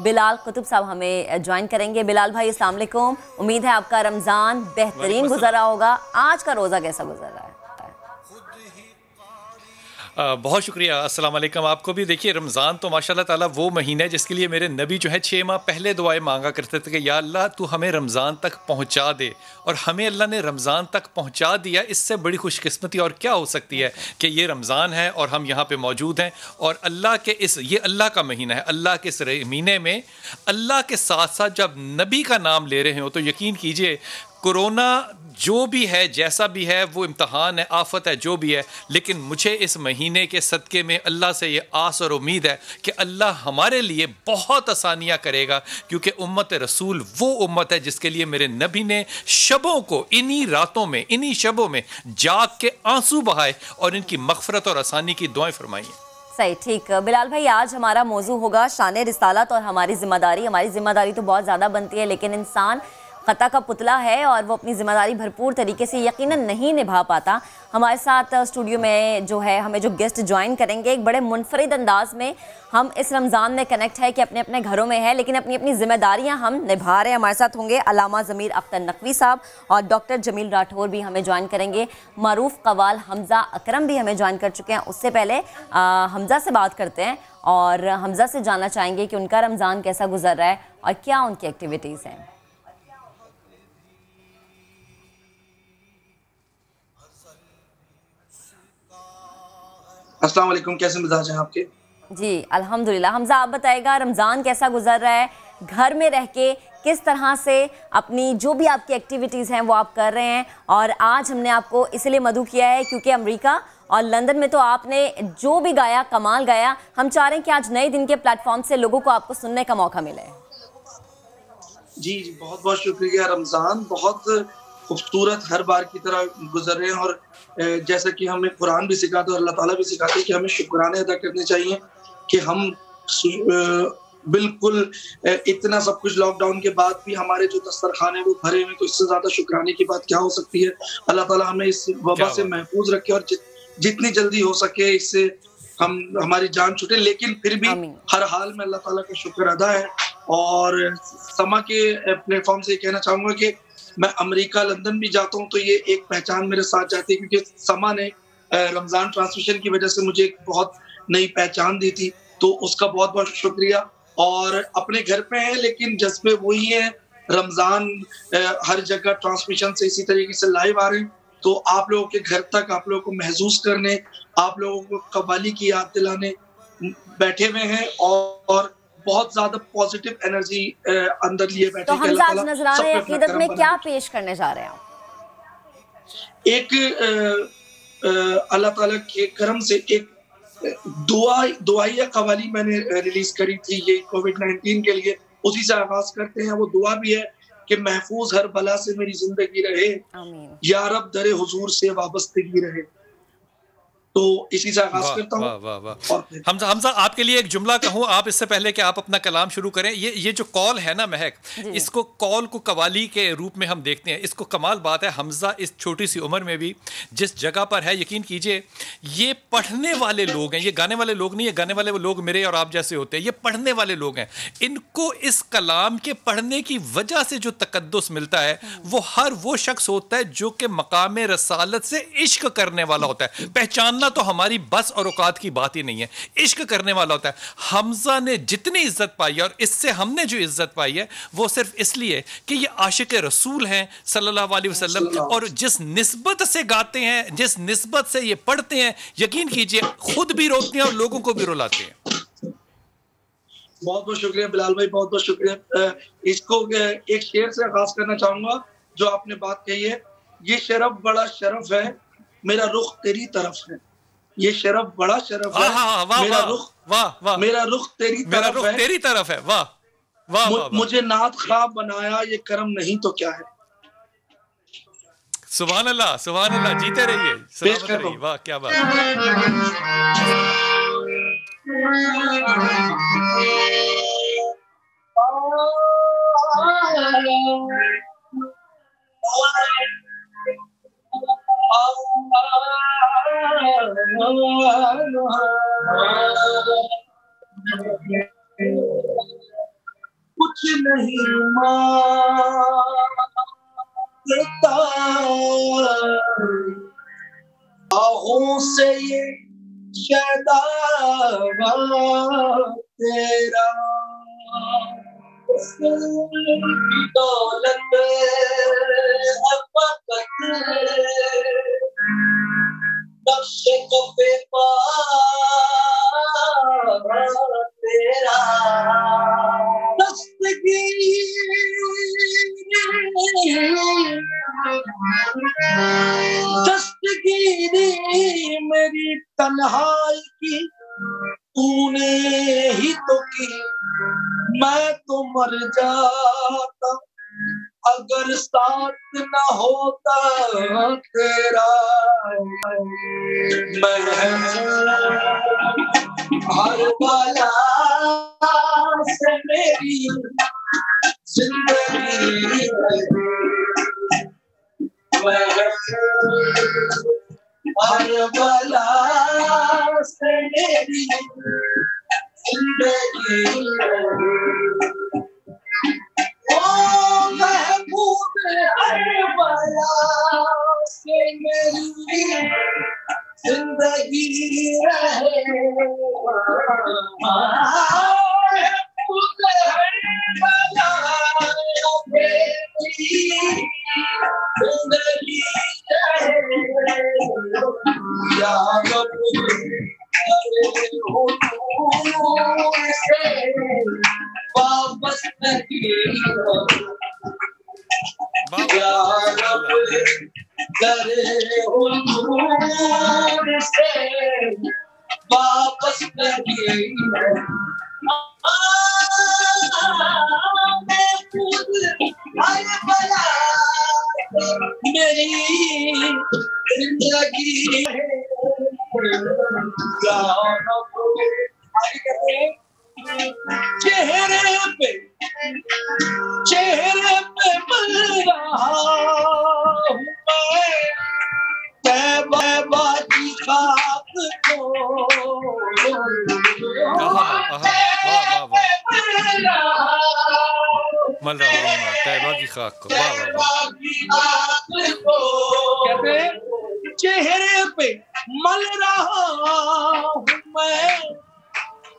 بلال قطب صاحب ہمیں جوائن کریں گے. بلال بھائی السلام علیکم، امید ہے آپ کا رمضان بہترین گزرا ہوگا. آج کا روزہ کیسا گزر رہا ہے؟ بہت شکریہ، السلام علیکم آپ کو بھی. دیکھیے رمضان تو ماشاء اللہ تعالیٰ وہ مہینہ ہے جس کے لیے میرے نبی جو ہے 6 ماہ پہلے دعائیں مانگا کرتے تھے کہ یا اللہ تو ہمیں رمضان تک پہنچا دے، اور ہمیں اللہ نے رمضان تک پہنچا دیا. اس سے بڑی خوش قسمتی اور کیا ہو سکتی ہے کہ یہ رمضان ہے اور ہم یہاں پہ موجود ہیں. اور اللہ کے یہ اللہ کا مہینہ ہے، اللہ کے اس مہینے میں اللہ کے ساتھ ساتھ جب نبی کا نام لے رہے ہوں تو یقین کیجئے کورونا جو بھی ہے، جیسا بھی ہے، وہ امتحان ہے، آفت ہے، جو بھی ہے، لیکن مجھے اس مہینے کے صدقے میں اللہ سے یہ آس اور امید ہے کہ اللہ ہمارے لیے بہت آسانیاں کرے گا، کیونکہ امت رسول وہ امت ہے جس کے لیے میرے نبی نے شبوں کو، انہی راتوں میں، انہی شبوں میں جاگ کے آنسو بہائے اور ان کی مغفرت اور آسانی کی دعائیں فرمائی ہیں. صحیح، ٹھیک. بلال بھائی آج ہمارا موضوع ہوگا شان رسالت اور ہماری ذمہ داری. ہماری ذمہ داری تو بہت زیادہ بنتی ہے، لیکن انسان خطا کا پتلا ہے اور وہ اپنی ذمہ داری بھرپور طریقے سے یقیناً نہیں نبھا پاتا. ہمارے ساتھ اسٹوڈیو میں جو ہے ہمیں جو گیسٹ جوائن کریں گے، ایک بڑے منفرد انداز میں ہم اس رمضان میں کنیکٹ ہے کہ اپنے اپنے گھروں میں ہے لیکن اپنی اپنی ذمہ داریاں ہم نبھا رہے ہیں. ہمارے ساتھ ہوں گے علامہ ضمیر اختر نقوی صاحب اور ڈاکٹر جمیل راٹھور بھی ہمیں جوائن کریں گے. معروف قوال حمزہ اکرم بھی ہمیں جوائن کر چکے ہیں. اس سے پہلے حمزہ سے بات کرتے ہیں اور حمزہ سے جاننا چاہیں گے کہ ان کا رمضان کیسا گزر رہا ہے اور کیا ان کی ایکٹیویٹیز ہیں. السلام علیکم، کیسے مزاج ہیں آپ کے؟ جی الحمدللہ. حمزہ آپ بتائے گا رمضان کیسا گزر رہا ہے، گھر میں رہ کے کس طرح سے اپنی جو بھی آپ کی ایکٹیویٹیز ہیں وہ آپ کر رہے ہیں. اور آج ہم نے آپ کو اس لیے مدعو کیا ہے کیونکہ امریکہ اور لندن میں تو آپ نے جو بھی گایا کمال گایا. ہم چاہ رہے ہیں کہ آج نئے دن کے پلیٹ فارم سے لوگوں کو آپ کو سننے کا موقع ملے. جی بہت بہت شکریہ. رمضان بہت خوبصورت ہر بار کی طرح گزر رہے ہیں اور جیسا کہ ہمیں قرآن بھی سکھاتے اور اللہ تعالیٰ بھی سکھاتے کہ ہمیں شکرانے ادا کرنے چاہیے کہ ہم بالکل اتنا سب کچھ لاک ڈاؤن کے بعد بھی ہمارے جو دسترخوان ہیں وہ بھرے ہوئے، تو اس سے زیادہ شکرانے کی بات کیا ہو سکتی ہے. اللہ تعالیٰ ہمیں اس وبا سے محفوظ رکھے اور جتنی جلدی ہو سکے اس سے ہماری جان چھوٹے، لیکن پھر بھی ہر حال میں اللہ تعالیٰ کا شکر ادا ہے. اور سما کے پلیٹ فارم سے یہ کہنا چاہوں گا کہ میں امریکہ لندن بھی جاتا ہوں تو یہ ایک پہچان میرے ساتھ جاتی ہے کیونکہ سما نے رمضان ٹرانسمیشن کی وجہ سے مجھے ایک بہت نئی پہچان دی تھی، تو اس کا بہت بہت شکریہ. اور اپنے گھر پہ ہیں لیکن جذبے وہی ہیں. رمضان ہر جگہ ٹرانسمیشن سے اسی طریقے سے لائیو آ رہے ہیں، تو آپ لوگوں کے گھر تک آپ لوگوں کو محسوس کرنے, آپ لوگوں کو قوالی کی یاد دلانے بیٹھے ہوئے ہیں اور بہت زیادہ پازیٹیو انرجی اندر لیے بیٹھے. تو حمزہ آج نذرانہ عقیدت میں کیا پیش کرنے جا رہے ہیں آپ؟ ایک اللہ تعالیٰ کے کرم سے ایک دعائیہ قوالی میں نے ریلیز کری تھی یہ کووڈ-19 کے لیے, اسی سے آغاز کرتے ہیں. وہ دعا بھی ہے کہ محفوظ ہر بلا سے میری زندگی رہے, یا رب در حضور سے وابستگی رہے. تو اسی سے آغاز کرتا ہوں. حمزہ آپ کے لیے ایک جملہ کہوں, آپ اس سے پہلے کہ آپ اپنا کلام شروع کریں, یہ جو کال ہے نا مہک, اس کو کال کو قوالی کے روپ میں ہم دیکھتے ہیں. اس کو کمال بات ہے حمزہ اس چھوٹی سی عمر میں بھی جس جگہ پر ہے, یقین کیجئے یہ پڑھنے والے لوگ ہیں, یہ گانے والے لوگ نہیں, یہ گانے والے وہ لوگ میرے اور آپ جیسے ہوتے ہیں, یہ پڑھنے والے لوگ ہیں. ان کو اس کلام کے پڑھنے کی وجہ سے جو تقدس ملتا ہے وہ ہر وہ شخص ہوتا ہے جو کہ مقام رسالت سے عشق کرنے والا ہوتا ہے. پہچاننا تو ہماری بس اور اوقات کی بات ہی نہیں ہے, عشق کرنے والا ہوتا ہے. حمزہ نے جتنی عزت پائی ہے اور اس سے ہم نے جو عزت پائی ہے وہ صرف اس لیے کہ یہ عاشق رسول ہیں صلی اللہ علیہ وسلم, اور جس نسبت سے گاتے ہیں, جس نسبت سے یہ پڑھتے ہیں, یقین کیجئے خود بھی روتے ہیں اور لوگوں کو بھی رلاتے ہیں. بہت بہت شکریہ بلال بھائی, بہت بہت شکریہ. اس کو ایک شعر سے آغاز کرنا چاہوں گا جو آپ نے بات کہی ہے. یہ شرف بڑا شرف ہے, میرا رخ تیری طرف ہے. یہ شرف بڑا شرف ہے, میرا رخ تیری طرف ہے. واہ واہ, مجھے نعت خواب بنایا, یہ کرم نہیں تو کیا ہے. سبحان اللہ سبحان اللہ, جیتے رہیے, سلامت رہیے. واہ کیا بات کچھ نہیں مانگتا آہوں سے یہ شیدا تیرا, دولت نقش کفے پا تیرا, دستگیری میری تنہائی کی تو نے ہی تو کی, میں تو مر جاتا اگر ساتھ نہ ہوتا تیرا. میں ہر بلا سے میری زندگی, میں ہر بلا سے میری زندگی. محبوب ہر بلا سے میری زندگی رہے, محبوب ہر بلا میری زندگی رہے, یا رب سے واپس نہیں, یا رب کرے حضور سے واپس نہیں. میری زندگی چہرے پہ مل رہا ہوں میں طیبہ کی خاک کو, مل رہا ہوں طیبہ کی خاک کو. کہتے ہیں چہرے پہ مل رہا ہوں میں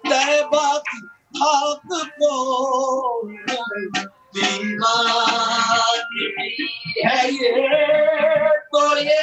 طیبہ کی خاک کو, دیوانی ہے یہ تو یہ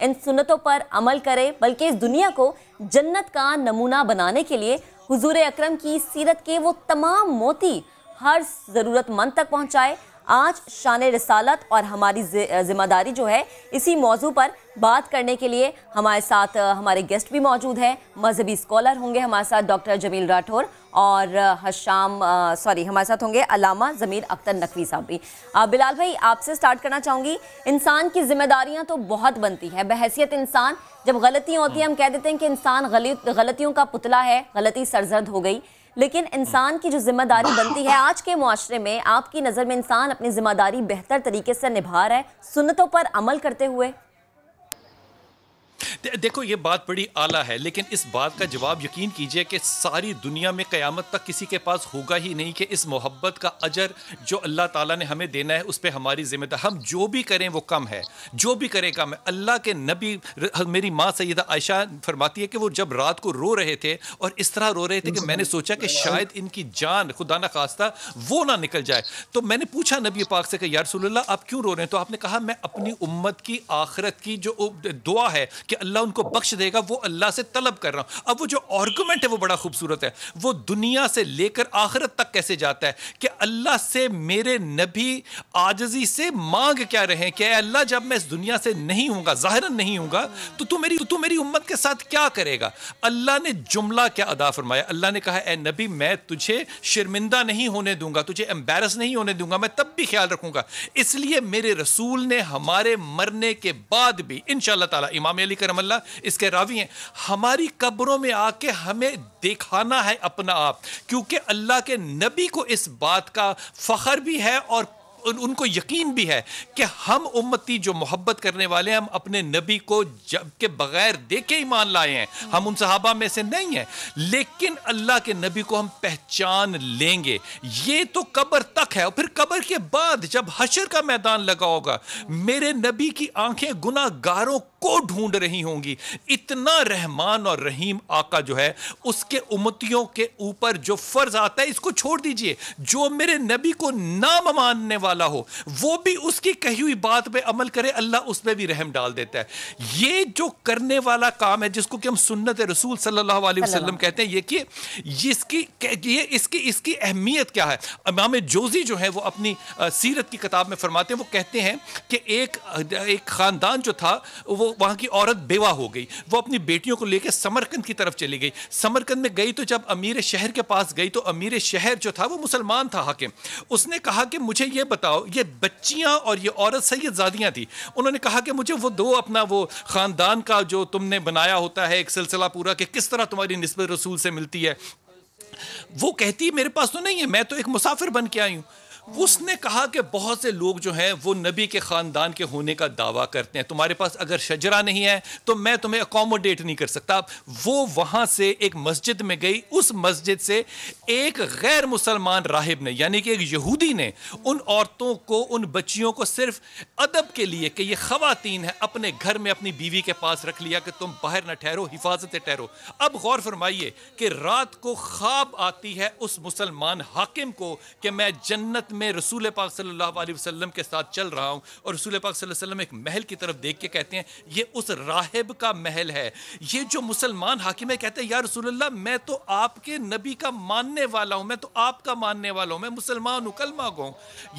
ان سنتوں پر عمل کرے بلکہ اس دنیا کو جنت کا نمونہ بنانے کے لیے حضور اکرم کی سیرت کے وہ تمام موتی ہر ضرورت مند تک پہنچائے۔ آج شان رسالت اور ہماری ذمہ داری جو ہے اسی موضوع پر بات کرنے کے لیے ہمارے ساتھ ہمارے گیسٹ بھی موجود ہیں۔ مذہبی اسکالر ہوں گے ہمارے ساتھ ڈاکٹر جمیل راٹھور اور ہمارے ساتھ ہوں گے علامہ ضمیر اختر نقوی صاحب بھی۔ بلال بھائی، آپ سے سٹارٹ کرنا چاہوں گی۔ انسان کی ذمہ داریاں تو بہت بنتی ہیں، بحیثیت انسان جب غلطیاں ہوتی ہیں ہم کہہ دیتے ہیں کہ انسان غلطیوں کا پتلا ہے، غلطی سرزد ہو گئی، لیکن انسان کی جو ذمہ داری بنتی ہے آج کے معاشرے میں، آپ کی نظر میں انسان اپنی ذمہ داری بہتر طریقے سے نبھا رہا ہے سنتوں پر عمل کرتے ہوئے؟ دیکھو یہ بات بڑی اعلیٰ ہے، لیکن اس بات کا جواب یقین کیجئے کہ ساری دنیا میں قیامت تک کسی کے پاس ہوگا ہی نہیں کہ اس محبت کا اجر جو اللہ تعالیٰ نے ہمیں دینا ہے اس پہ ہماری ذمہ داری، ہم جو بھی کریں وہ کم ہے، جو بھی کریں کم ہے۔ اللہ کے نبی، میری ماں سیدہ عائشہ فرماتی ہے کہ وہ جب رات کو رو رہے تھے اور اس طرح رو رہے تھے کہ میں نے سوچا کہ شاید ان کی جان خدا نہ خواستہ وہ نہ نکل جائے، تو میں نے پوچھا نبی پاک سے کہ یا رسول اللہ آپ کیوں رو رہے ہیں؟ تو آپ نے کہا میں اپنی امت کی آخرت کی جو دعا ہے کہ اللہ ان کو بخش دے گا وہ اللہ سے طلب کر رہا ہوں۔ اب وہ جو آرگومنٹ ہے وہ بڑا خوبصورت ہے، وہ دنیا سے لے کر آخرت تک کیسے جاتا ہے کہ اللہ سے میرے نبی عاجزی سے مانگ کیا رہے ہیں کہ اے اللہ جب میں اس دنیا سے نہیں ہوں گا، ظاہراً نہیں ہوں گا، تو تو میری امت کے ساتھ کیا کرے گا؟ اللہ نے جملہ کیا ادا فرمایا؟ اللہ نے کہا اے نبی میں تجھے شرمندہ نہیں ہونے دوں گا، تجھے امبیرس نہیں ہونے دوں گا، میں تب بھی خیال رکھوں گا۔ اس لیے میرے رسول نے ہمارے مرنے کے بعد بھی انشاءاللہ تعالی، امام علی کرم اللہ اس کے راوی ہیں، ہماری قبروں میں آ کے ہمیں دکھانا ہے اپنا آپ، کیونکہ اللہ کے نبی کو اس بات کا فخر بھی ہے اور ان کو یقین بھی ہے کہ ہم امتی جو محبت کرنے والے ہیں ہم اپنے نبی کو جب کے بغیر دیکھے ایمان لائے ہیں، ہم ان صحابہ میں سے نہیں ہیں، لیکن اللہ کے نبی کو ہم پہچان لیں گے۔ یہ تو قبر تک ہے، اور پھر قبر کے بعد جب حشر کا میدان لگا ہوگا میرے نبی کی آنکھیں گناہ گاروں کو ڈھونڈ رہی ہوں گی۔ اتنا رحمان اور رحیم آقا جو ہے اس کے امتیوں کے اوپر جو فرض آتا ہے اس کو چھوڑ دیجئے، جو میرے نبی کو نہ ماننے والا ہو وہ بھی اس کی کہی ہوئی بات پہ عمل کرے، اللہ اس پہ بھی رحم ڈال دیتا ہے۔ یہ جو کرنے والا کام ہے جس کو کہ ہم سنت رسول صلی اللہ علیہ وسلم کہتے ہیں، یہ کہ اس کی اہمیت کیا ہے؟ امام جوزی جو ہے وہ اپنی سیرت کی کتاب میں فرماتے ہیں، وہ کہتے ہیں کہ ایک خاندان جو تھا وہ وہاں کی عورت بیوہ ہو گئی، وہ اپنی بیٹیوں کو لے کے سمرقند کی طرف چلی گئی۔ سمرقند میں گئی تو جب امیر شہر کے پاس گئی تو امیر شہر جو تھا وہ مسلمان تھا، حاکم۔ اس نے کہا کہ مجھے یہ بتاؤ، یہ بچیاں اور یہ عورت سید زادیاں تھی، انہوں نے کہا کہ مجھے وہ دو اپنا وہ خاندان کا جو تم نے بنایا ہوتا ہے ایک سلسلہ پورا کہ کس طرح تمہاری نسبت رسول سے ملتی ہے، وہ کہتی میرے پاس تو نہیں ہے، میں تو ایک مسافر بن کے آئی ہوں۔ اس نے کہا کہ بہت سے لوگ جو ہیں وہ نبی کے خاندان کے ہونے کا دعویٰ کرتے ہیں، تمہارے پاس اگر شجرہ نہیں ہے تو میں تمہیں اکوموڈیٹ نہیں کر سکتا۔ وہ وہاں سے ایک مسجد میں گئی، اس مسجد سے ایک غیر مسلمان راہب نے یعنی کہ ایک یہودی نے ان عورتوں کو، ان بچیوں کو صرف ادب کے لیے کہ یہ خواتین ہیں اپنے گھر میں اپنی بیوی کے پاس رکھ لیا کہ تم باہر نہ ٹھہرو، حفاظت ٹھہرو۔ اب غور فرمائیے کہ رات کو خواب آتی ہے اس مسلمان حاکم کو کہ میں جنت میں رسول پاک صلی اللہ علیہ وسلم کے ساتھ چل رہا ہوں، اور رسول پاک صلی اللہ علیہ وسلم ایک محل کی طرف دیکھ کے کہتے ہیں یہ اس راہب کا محل ہے۔ یہ جو مسلمان حاکم ہے کہتے ہیں یا رسول اللہ میں تو آپ کے نبی کا ماننے والا ہوں، میں تو آپ کا ماننے والا ہوں، میں مسلمان ہوں، کلمہ گو ہوں،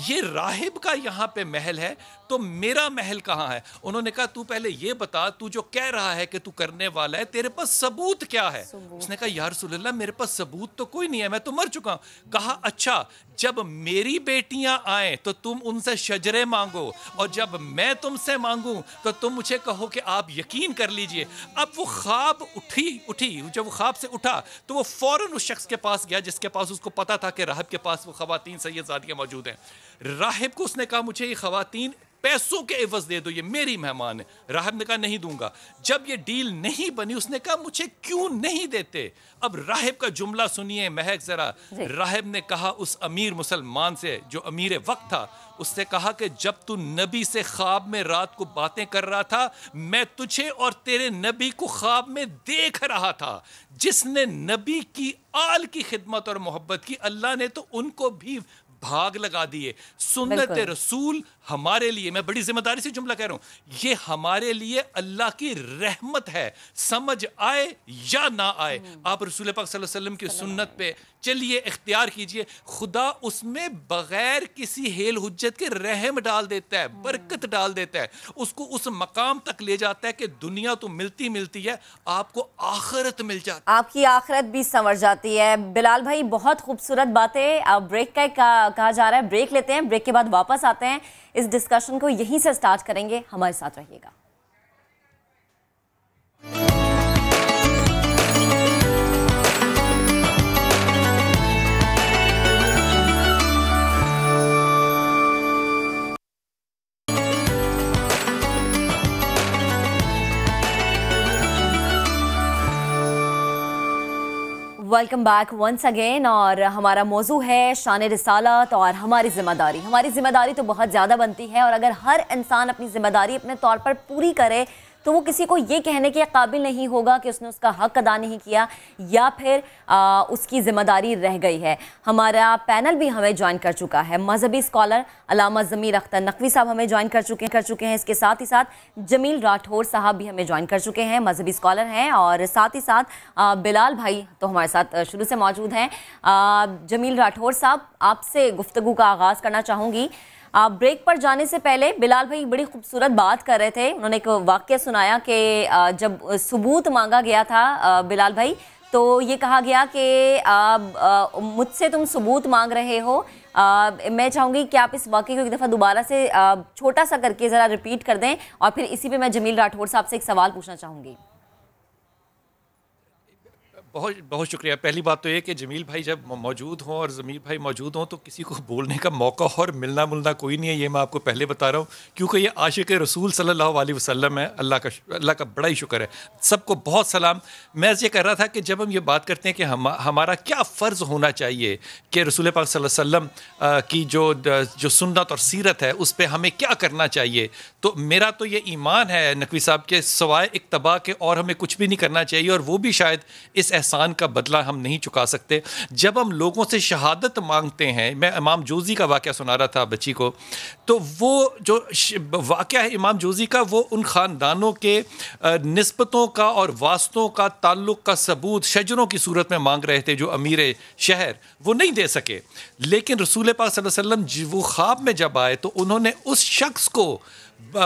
یہ راہب کا یہاں پہ محل ہے تو میرا محل کہاں ہے؟ انہوں نے کہا تو پہلے یہ بتا، تو جو کہہ رہا ہے کہ تو کرنے والا ہے تیرے پاس ثبوت کیا ہے؟ اس نے کہا یا رسول اللہ میرے پاس ثبوت تو کوئی نہیں ہے، میں تو مر چکا ہوں۔ کہا اچھا جب میری بیٹیاں آئیں تو تم ان سے شجرے مانگو، اور جب میں تم سے مانگوں تو تم مجھے کہو کہ آپ یقین کر لیجئے۔ اب وہ خواب اٹھی، جب وہ خواب سے اٹھا تو وہ فوراً اس شخص کے پاس گیا جس کے پاس اس کو پتا تھا کہ راہب کے پاس وہ خواتین سید زادیاں موجود ہیں۔ راہب کو اس نے کہا مجھے یہ خواتین پیسوں کے عوض دے دو، یہ میری مہمان ہے۔ راہب نے کہا نہیں دوں گا۔ جب یہ ڈیل نہیں بنی اس نے کہا مجھے کیوں نہیں دیتے؟ اب راہب کا جملہ سنیے مہک ذرا۔ راہب نے کہا اس امیر مسلمان سے جو امیر وقت تھا، اس نے کہا کہ جب تو نبی سے خواب میں رات کو باتیں کر رہا تھا میں تجھے اور تیرے نبی کو خواب میں دیکھ رہا تھا۔ جس نے نبی کی آل کی خدمت اور محبت کی اللہ نے تو ان کو بھی بھاگ لگا دیے. سنت رسول ہمارے لیے, میں بڑی ذمہ داری سے جملہ کہہ رہا ہوں, یہ ہمارے لیے اللہ کی رحمت ہے, سمجھ آئے یا نہ آئے. آپ رسول پاک صلی اللہ علیہ وسلم کی سنت پہ چلیے, اختیار کیجئے. خدا اس میں بغیر کسی حیل حجت کے رحم ڈال دیتا ہے, برکت ڈال دیتا ہے, اس کو اس مقام تک لے جاتا ہے کہ دنیا تو ملتی ہے, آپ کو آخرت مل جاتی ہے, آپ کی آخرت بھی سنور جاتی ہے. بلال بھائی بہت خوبصورت باتیں. اب بریک کا کہا جا رہا ہے, بریک لیتے ہیں, بریک کے بعد واپس آتے ہیں. اس ڈسکشن کو یہیں سے سٹارٹ کریں گے, ہمارے ساتھ رہیے گا. Welcome back once again. اور ہمارا موضوع ہے شان رسالت اور ہماری ذمہ داری. ہماری ذمہ داری تو بہت زیادہ بنتی ہے, اور اگر ہر انسان اپنی ذمہ داری اپنے طور پر پوری کرے تو وہ کسی کو یہ کہنے کے قابل نہیں ہوگا کہ اس نے اس کا حق ادا نہیں کیا یا پھر اس کی ذمہ داری رہ گئی ہے. ہمارا پینل بھی ہمیں جوائن کر چکا ہے. مذہبی اسکالر علامہ ضمیر اختر نقوی صاحب ہمیں جوائن کر چکے ہیں. اس کے ساتھ ہی ساتھ جمیل راٹھور صاحب بھی ہمیں جوائن کر چکے ہیں, مذہبی اسکالر ہیں. اور ساتھ ہی ساتھ بلال بھائی تو ہمارے ساتھ شروع سے موجود ہیں. جمیل راٹھور صاحب, آپ سے گفتگو کا آغاز کرنا چاہوں گی. بریک پر جانے سے پہلے بلال بھائی بڑی خوبصورت بات کر رہے تھے. انہوں نے ایک واقعہ سنایا کہ جب ثبوت مانگا گیا تھا بلال بھائی, تو یہ کہا گیا کہ مجھ سے تم ثبوت مانگ رہے ہو. میں چاہوں گی کہ آپ اس واقعے کو ایک دفعہ دوبارہ سے چھوٹا سا کر کے ذرا ریپیٹ کر دیں, اور پھر اسی پہ میں جمیل راٹھور صاحب سے ایک سوال پوچھنا چاہوں گی. بہت شکریہ. پہلی بات تو یہ کہ جمیل بھائی جب موجود ہوں اور ضمیر بھائی موجود ہوں تو کسی کو بولنے کا موقع اور ملنا کوئی نہیں ہے, یہ میں آپ کو پہلے بتا رہا ہوں, کیونکہ یہ عاشق رسول صلی اللہ علیہ وسلم ہے. اللہ کا بڑا ہی شکر ہے. سب کو بہت سلام. میں یہ کہہ رہا تھا کہ جب ہم یہ بات کرتے ہیں کہ ہمارا کیا فرض ہونا چاہیے کہ رسول پاک صلی اللہ علیہ وسلم کی جو سنت اور سیرت ہے اس پہ ہمیں کیا کرنا چاہیے, تو میرا تو یہ ایمان ہے نقوی صاحب کے سوائے اقتباء کے اور ہمیں کچھ بھی نہیں کرنا چاہیے, اور وہ بھی شاید اس احسان کا بدلہ ہم نہیں چکا سکتے. جب ہم لوگوں سے شہادت مانگتے ہیں, میں امام جوزی کا واقعہ سنا رہا تھا بچی کو, تو وہ جو واقعہ ہے امام جوزی کا, وہ ان خاندانوں کے نسبتوں کا اور واسطوں کا تعلق کا ثبوت شجروں کی صورت میں مانگ رہے تھے جو امیر شہر وہ نہیں دے سکے. لیکن رسول پاک صلی اللہ علیہ وسلم وہ خواب میں جب آئے تو انہوں نے اس شخص کو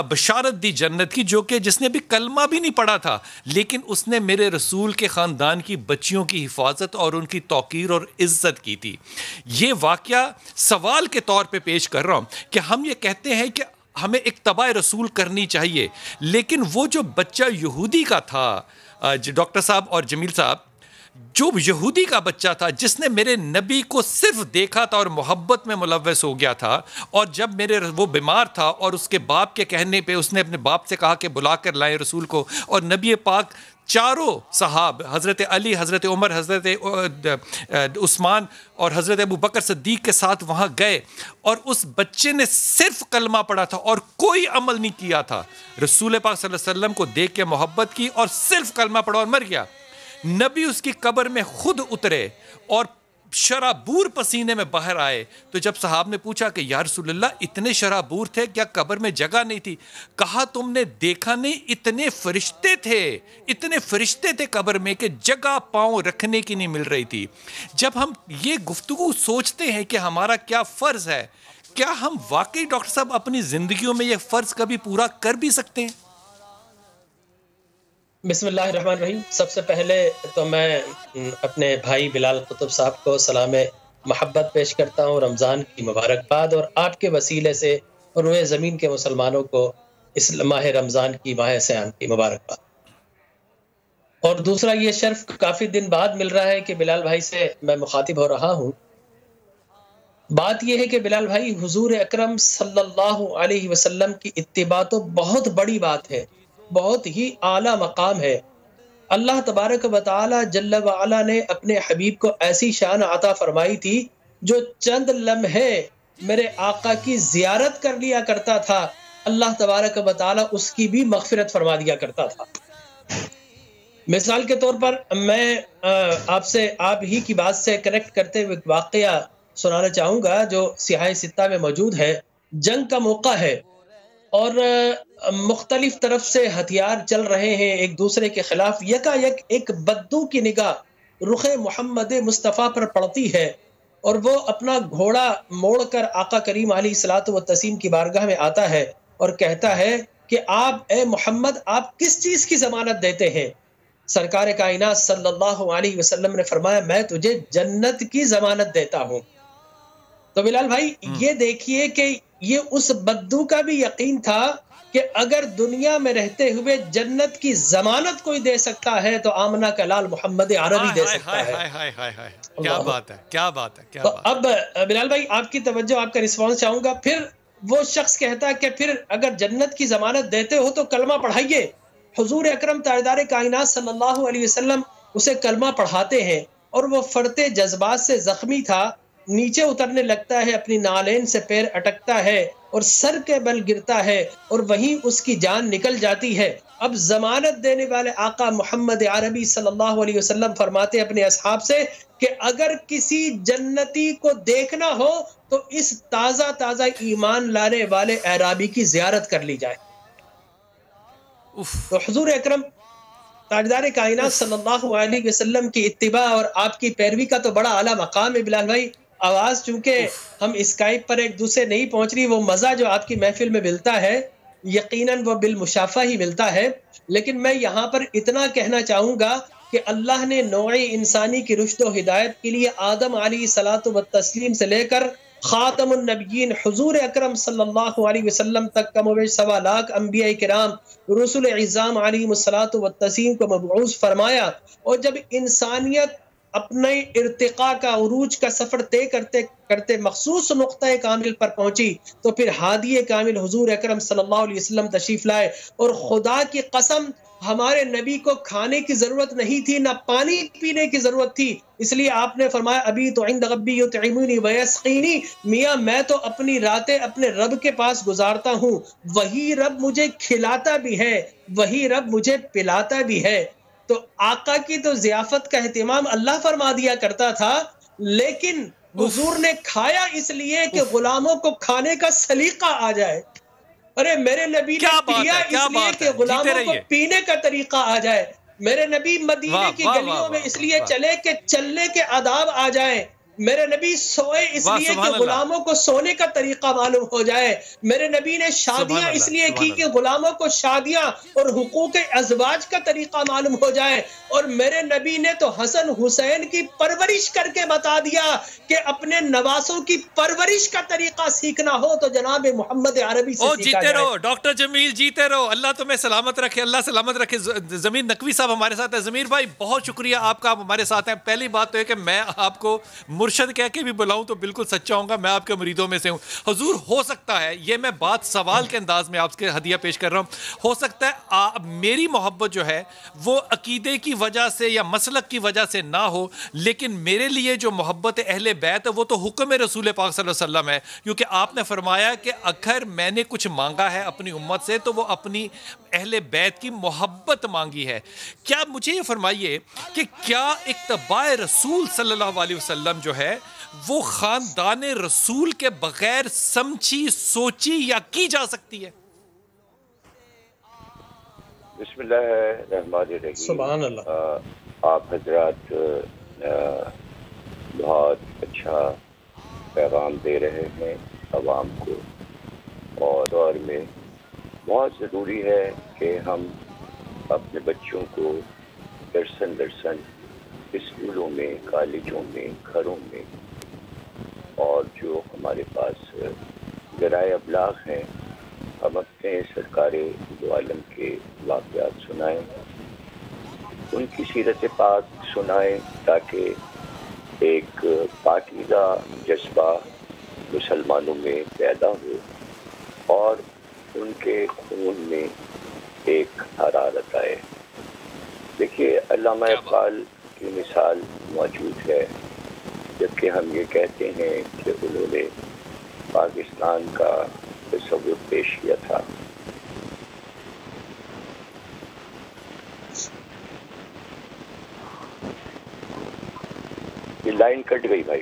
بشارت دی جنت کی جس نے بھی کلمہ بھی نہیں پڑھا تھا, لیکن اس نے میرے رسول کے خاندان کی بچیوں کی حفاظت اور ان کی توقیر اور عزت کی تھی. یہ واقعہ سوال کے طور پہ پیش کر رہا ہوں کہ ہم یہ کہتے ہیں کہ ہمیں اتباع رسول کرنی چاہیے, لیکن وہ جو بچہ یہودی کا تھا ڈاکٹر صاحب اور جمیل صاحب, جو یہودی کا بچہ تھا جس نے میرے نبی کو صرف دیکھا تھا اور محبت میں ملوث ہو گیا تھا, اور جب وہ بیمار تھا اور اس کے باپ کے کہنے پہ اس نے اپنے باپ سے کہا کہ بلا کر لائیں رسول کو, اور نبی پاک چاروں صحاب حضرت علی, حضرت عمر, حضرت عثمان اور حضرت ابو بکر صدیق کے ساتھ وہاں گئے, اور اس بچے نے صرف کلمہ پڑھا تھا اور کوئی عمل نہیں کیا تھا. رسول پاک صلی اللہ علیہ وسلم کو دیکھ کے محبت کی اور صرف کلمہ پڑھا اور مر گیا. نبی اس کی قبر میں خود اترے اور شرابور پسینے میں باہر آئے, تو جب صحاب نے پوچھا کہ یا رسول اللہ اتنے شرابور تھے, کیا قبر میں جگہ نہیں تھی؟ کہا تم نے دیکھا نہیں, اتنے فرشتے تھے قبر میں کہ جگہ پاؤں رکھنے کی نہیں مل رہی تھی. جب ہم یہ گفتگو سوچتے ہیں کہ ہمارا کیا فرض ہے, کیا ہم واقعی ڈاکٹر صاحب اپنی زندگیوں میں یہ فرض کبھی پورا کر بھی سکتے ہیں؟ بسم اللہ الرحمن الرحیم. سب سے پہلے تو میں اپنے بھائی بلال قطب صاحب کو سلام محبت پیش کرتا ہوں, رمضان کی مبارکباد, اور آپ کے وسیلے سے اور روئے زمین کے مسلمانوں کو اس ماہ رمضان کی ماہ سیام کی مبارکباد. اور دوسرا یہ شرف کافی دن بعد مل رہا ہے کہ بلال بھائی سے میں مخاطب ہو رہا ہوں. بات یہ ہے کہ بلال بھائی حضور اکرم صلی اللہ علیہ وسلم کی اتباع تو بہت بڑی بات ہے, بہت ہی اعلیٰ مقام ہے. اللہ تبارک و تعالی جل وعلا نے اپنے حبیب کو ایسی شان عطا فرمائی تھی, جو چند لمحے میرے آقا کی زیارت کر لیا کرتا تھا, اللہ تبارک و تعالی اس کی بھی مغفرت فرما دیا کرتا تھا. مثال کے طور پر میں آپ ہی کی بات سے کنیکٹ کرتے ہوئے واقعہ سنانا چاہوں گا جو سیاہ ستہ میں موجود ہے. جنگ کا موقع ہے اور مختلف طرف سے ہتھیار چل رہے ہیں ایک دوسرے کے خلاف. یکا یک ایک بدو کی نگاہ رخ محمد مصطفیٰ پر پڑتی ہے اور وہ اپنا گھوڑا موڑ کر آقا کریم علیہ الصلوۃ والتسلیم کی بارگاہ میں آتا ہے اور کہتا ہے کہ آپ اے محمد آپ کس چیز کی ضمانت دیتے ہیں؟ سرکار کائنات صلی اللہ علیہ وسلم نے فرمایا میں تجھے جنت کی ضمانت دیتا ہوں. تو بلال بھائی یہ دیکھیے کہ یہ اس بدو کا بھی یقین تھا کہ اگر دنیا میں رہتے ہوئے جنت کی ضمانت کوئی دے سکتا ہے تو آمنہ کا لال محمد عربی دے سکتا ہے. کیا بات ہے، کیا بات ہے. تو اب بلال بھائی آپ کی توجہ، آپ کا رسپانس چاہوں گا. پھر وہ شخص کہتا ہے کہ پھر اگر جنت کی ضمانت دیتے ہو تو کلمہ پڑھائیے. حضور اکرم تاجدار کائنات صلی اللہ علیہ وسلم اسے کلمہ پڑھاتے ہیں اور وہ فرتے جذبات سے زخمی تھا، نیچے اترنے لگتا ہے، اپنی نالین سے پیر اٹکتا ہے اور سر کے بل گرتا ہے اور وہیں اس کی جان نکل جاتی ہے. اب ضمانت دینے والے آقا محمد عربی صلی اللہ علیہ وسلم فرماتے اپنے اصحاب سے کہ اگر کسی جنتی کو دیکھنا ہو تو اس تازہ تازہ ایمان لانے والے اعرابی کی زیارت کر لی جائے. تو حضور اکرم تاجدار کائنات صلی اللہ علیہ وسلم کی اتباع اور آپ کی پیروی کا تو بڑا اعلیٰ مقام ہے بلال بھائی. آواز چونکہ ہم اسکائپ پر ایک دوسرے نہیں پہنچ رہی، وہ مزہ جو آپ کی محفل میں ملتا ہے یقیناً وہ بالمشافہ ہی ملتا ہے. لیکن میں یہاں پر اتنا کہنا چاہوں گا کہ اللہ نے نوع انسانی کی رشد و ہدایت کے لیے آدم علیہ الصلوۃ والتسلیم سے لے کر خاتم النبیین حضور اکرم صلی اللہ علیہ وسلم تک کم و بیش 1.25 لاکھ انبیاء کرام رسول اعظام علیہ الصلوۃ والتسلیم کو مبعوث فرمایا. اور جب انسانیت اپنے ارتقاء کا عروج کا سفر طے کرتے کرتے مخصوص نقطہ کامل پر پہنچی تو پھر ہادی کامل حضور اکرم صلی اللہ علیہ وسلم تشریف لائے. اور خدا کی قسم ہمارے نبی کو کھانے کی ضرورت نہیں تھی، نہ پانی پینے کی ضرورت تھی. اس لیے آپ نے فرمایا ابھی تو عند ربی یطعمنی ویسقینی، میاں میں تو اپنی راتیں اپنے رب کے پاس گزارتا ہوں، وہی رب مجھے کھلاتا بھی ہے، وہی رب مجھے پلاتا بھی ہے. تو آقا کی تو ضیافت کا اہتمام اللہ فرما دیا کرتا تھا، لیکن حضور نے کھایا اس لیے کہ غلاموں کو کھانے کا سلیقہ آ جائے. ارے میرے نبی نے پیا اس لیے کہ غلاموں کو پینے کا طریقہ آ جائے. میرے نبی مدینے کی گلیوں میں اس لیے چلے کہ چلنے کے آداب آ جائیں. میرے نبی سوئے اس لیے کہ غلاموں کو سونے کا طریقہ معلوم ہو جائے. میرے نبی نے شادیاں اس لیے کی کہ غلاموں کو شادیاں اور حقوق ازواج کا طریقہ معلوم ہو جائے. اور میرے نبی نے تو حسن حسین کی پرورش کر کے بتا دیا کہ اپنے نواسوں کی پرورش کا طریقہ سیکھنا ہو تو جناب محمد عربی سے سیکھا جیتے جائے. رہو ڈاکٹر جمیل، جیتے رہو، اللہ تمہیں سلامت رکھے، اللہ سلامت رکھے. ضمیر نقوی صاحب ہمارے ساتھ ہیں. ضمیر بھائی بہت شکریہ آپ کا، آپ ہمارے ساتھ ہیں. پہلی بات تو ہے کہ میں آپ کو مرشد کہہ کے بھی بلاؤں تو بالکل سچا ہوں گا، میں آپ کے مریدوں میں سے ہوں. حضور ہو سکتا ہے، یہ میں بات سوال کے انداز میں آپ کے ہدیہ پیش کر رہا ہوں، ہو سکتا ہے میری محبت جو ہے وہ عقیدے کی وجہ سے یا مسلک کی وجہ سے نہ ہو، لیکن میرے لیے جو محبت اہل بیت ہے وہ تو حکم رسول پاک صلی اللہ علیہ وسلم ہے. کیونکہ آپ نے فرمایا کہ اگر میں نے کچھ مانگا ہے اپنی امت سے تو وہ اپنی اہل بیت کی محبت مانگی ہے. کیا مجھے یہ فرمائیے کہ کیا اتباع رسول صلی اللہ علیہ وسلم جو ہے وہ خاندان رسول کے بغیر سمجھی سوچی یا کی جا سکتی ہے؟ بسم اللہ الرحمن الرحیم. سبحان اللہ. آپ حضرات بہت اچھا پیغام دے رہے ہیں عوام کو، اور دور میں بہت ضروری ہے کہ ہم اپنے بچوں کو درسن اسکولوں میں، کالجوں میں، گھروں میں، اور جو ہمارے پاس ذرائع ابلاغ ہیں ہم اپنے سرکار دو عالم کے واقعات سنائیں، ان کی سیرت پاک سنائیں، تاکہ ایک پاکیزہ جذبہ مسلمانوں میں پیدا ہو اور ان کے خون میں ایک حرارت آئے. دیکھیے علامہ اقبال کی مثال موجود ہے، جبکہ ہم یہ کہتے ہیں کہ انہوں نے پاکستان کا تصور پیش کیا تھا. یہ لائن کٹ گئی بھائی.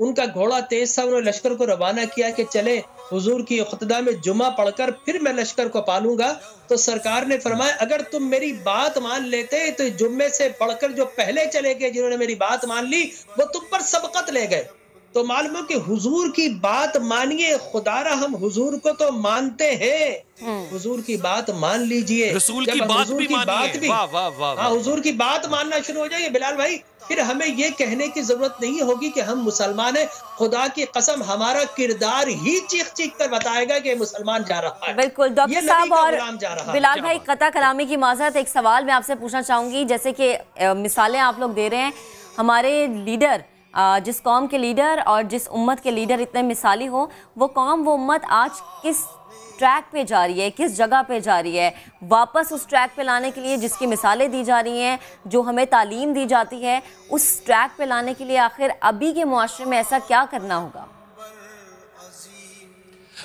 ان کا گھوڑا تیز تھا، انہوں نے لشکر کو روانہ کیا کہ چلے حضور کی اقتدا میں جمعہ پڑھ کر پھر میں لشکر کو پالوں گا. تو سرکار نے فرمایا اگر تم میری بات مان لیتے تو جمعے سے پڑھ کر جو پہلے چلے گئے جنہوں نے میری بات مان لی وہ تم پر سبقت لے گئے. تو معلوم ہے کہ حضور کی بات مانیے، خدا را ہم حضور کو تو مانتے ہیں، حضور کی بات مان لیجئے، رسول کی بات بھی مانیے. واہ واہ واہ. ہاں حضور کی بات ماننا شروع ہو جائے بلال بھائی، پھر ہمیں یہ کہنے کی ضرورت نہیں ہوگی کہ ہم مسلمان ہیں. خدا کی قسم ہمارا کردار ہی چیخ چیخ کر بتائے گا کہ مسلمان جا رہا ہے. بالکل ڈاکٹر صاحب. اور بلال بھائی قطع کلامی کی معذرت، ایک سوال میں آپ سے پوچھنا چاہوں گی. جیسے کہ مثالیں آپ لوگ دے رہے ہیں، ہمارے لیڈر، جس قوم کے لیڈر اور جس امت کے لیڈر اتنے مثالی ہو، وہ قوم وہ امت آج کس ٹریک پہ جا رہی ہے، کس جگہ پہ جا رہی ہے؟ واپس اس ٹریک پہ لانے کے لیے جس کی مثالیں دی جا رہی ہیں، جو ہمیں تعلیم دی جاتی ہے، اس ٹریک پہ لانے کے لیے آخر ابھی کے معاشرے میں ایسا کیا کرنا ہوگا؟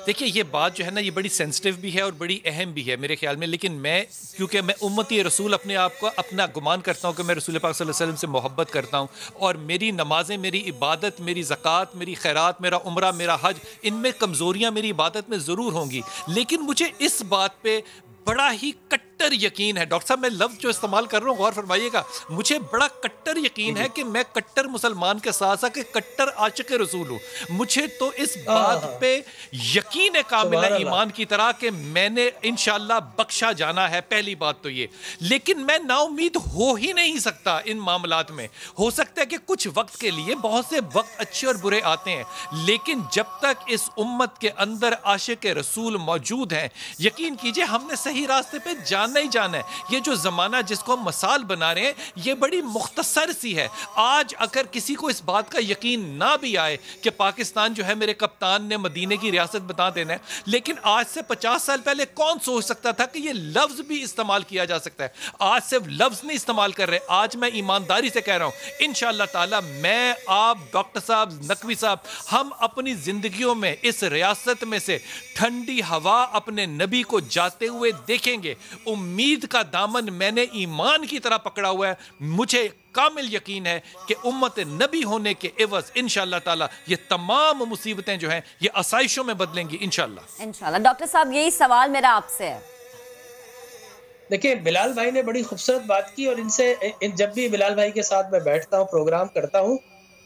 دیکھیے یہ بات جو ہے نا یہ بڑی سینسٹیو بھی ہے اور بڑی اہم بھی ہے میرے خیال میں، لیکن میں کیونکہ میں امتی رسول اپنے آپ کو اپنا گمان کرتا ہوں کہ میں رسول پاک صلی اللہ علیہ وسلم سے محبت کرتا ہوں، اور میری نمازیں، میری عبادت، میری زکوٰۃ، میری خیرات، میرا عمرہ، میرا حج، ان میں کمزوریاں میری عبادت میں ضرور ہوں گی، لیکن مجھے اس بات پہ بڑا ہی کٹر یقین ہے. ڈاکٹر صاحب میں لفظ جو استعمال کر رہا ہوں غور فرمائیے گا، مجھے بڑا کٹر یقین ہے کہ میں کٹر مسلمان کے ساتھ ساتھ کٹر عاشق رسول ہوں. مجھے تو اس بات پہ یقین کامل ہے ایمان کی طرح کہ میں نے انشاءاللہ بخشا جانا ہے. پہلی بات تو یہ، لیکن میں نا امید ہو ہی نہیں سکتا ان معاملات میں. ہو سکتا ہے کہ کچھ وقت کے لیے بہت سے وقت اچھے اور برے آتے ہیں، لیکن جب تک اس امت کے اندر عاشق رسول موجود ہیں، یقین کیجئے ہم نے صحیح راستے پہ جانا ہی جانا ہے. یہ جو زمانہ جس کو ہم مثال بنا رہے ہیں یہ بڑی مختصر سی ہے. آج اگر کسی کو اس بات کا یقین نہ بھی آئے کہ پاکستان جو ہے میرے کپتان نے مدینے کی ریاست بتا دینا ہے، لیکن آج سے 50 سال پہلے کون سوچ سکتا تھا کہ یہ لفظ بھی استعمال کیا جا سکتا ہے. آج صرف لفظ نہیں استعمال کر رہے، آج میں ایمانداری سے کہہ رہا ہوں انشاءاللہ تعالی میں، آپ، ڈاکٹر صاحب، نقوی صاحب، ہم اپنی زندگیوں میں اس ریاست میں سے ٹھنڈی ہوا اپنے نبی کو جاتے ہوئے دیکھیں گے. امید کا دامن میں نے ایمان کی طرح پکڑا ہوا ہے. مجھے کامل یقین ہے کہ امت نبی ہونے کے عوض انشاءاللہ تعالی یہ تمام مصیبتیں جو ہیں یہ آسائشوں میں بدلیں گی انشاءاللہ. انشاءاللہ. ڈاکٹر صاحب یہی سوال میرا آپ سے ہے. دیکھیں بلال بھائی نے بڑی خوبصورت بات کی، اور ان سے جب بھی بلال بھائی کے ساتھ میں بیٹھتا ہوں، پروگرام کرتا ہوں،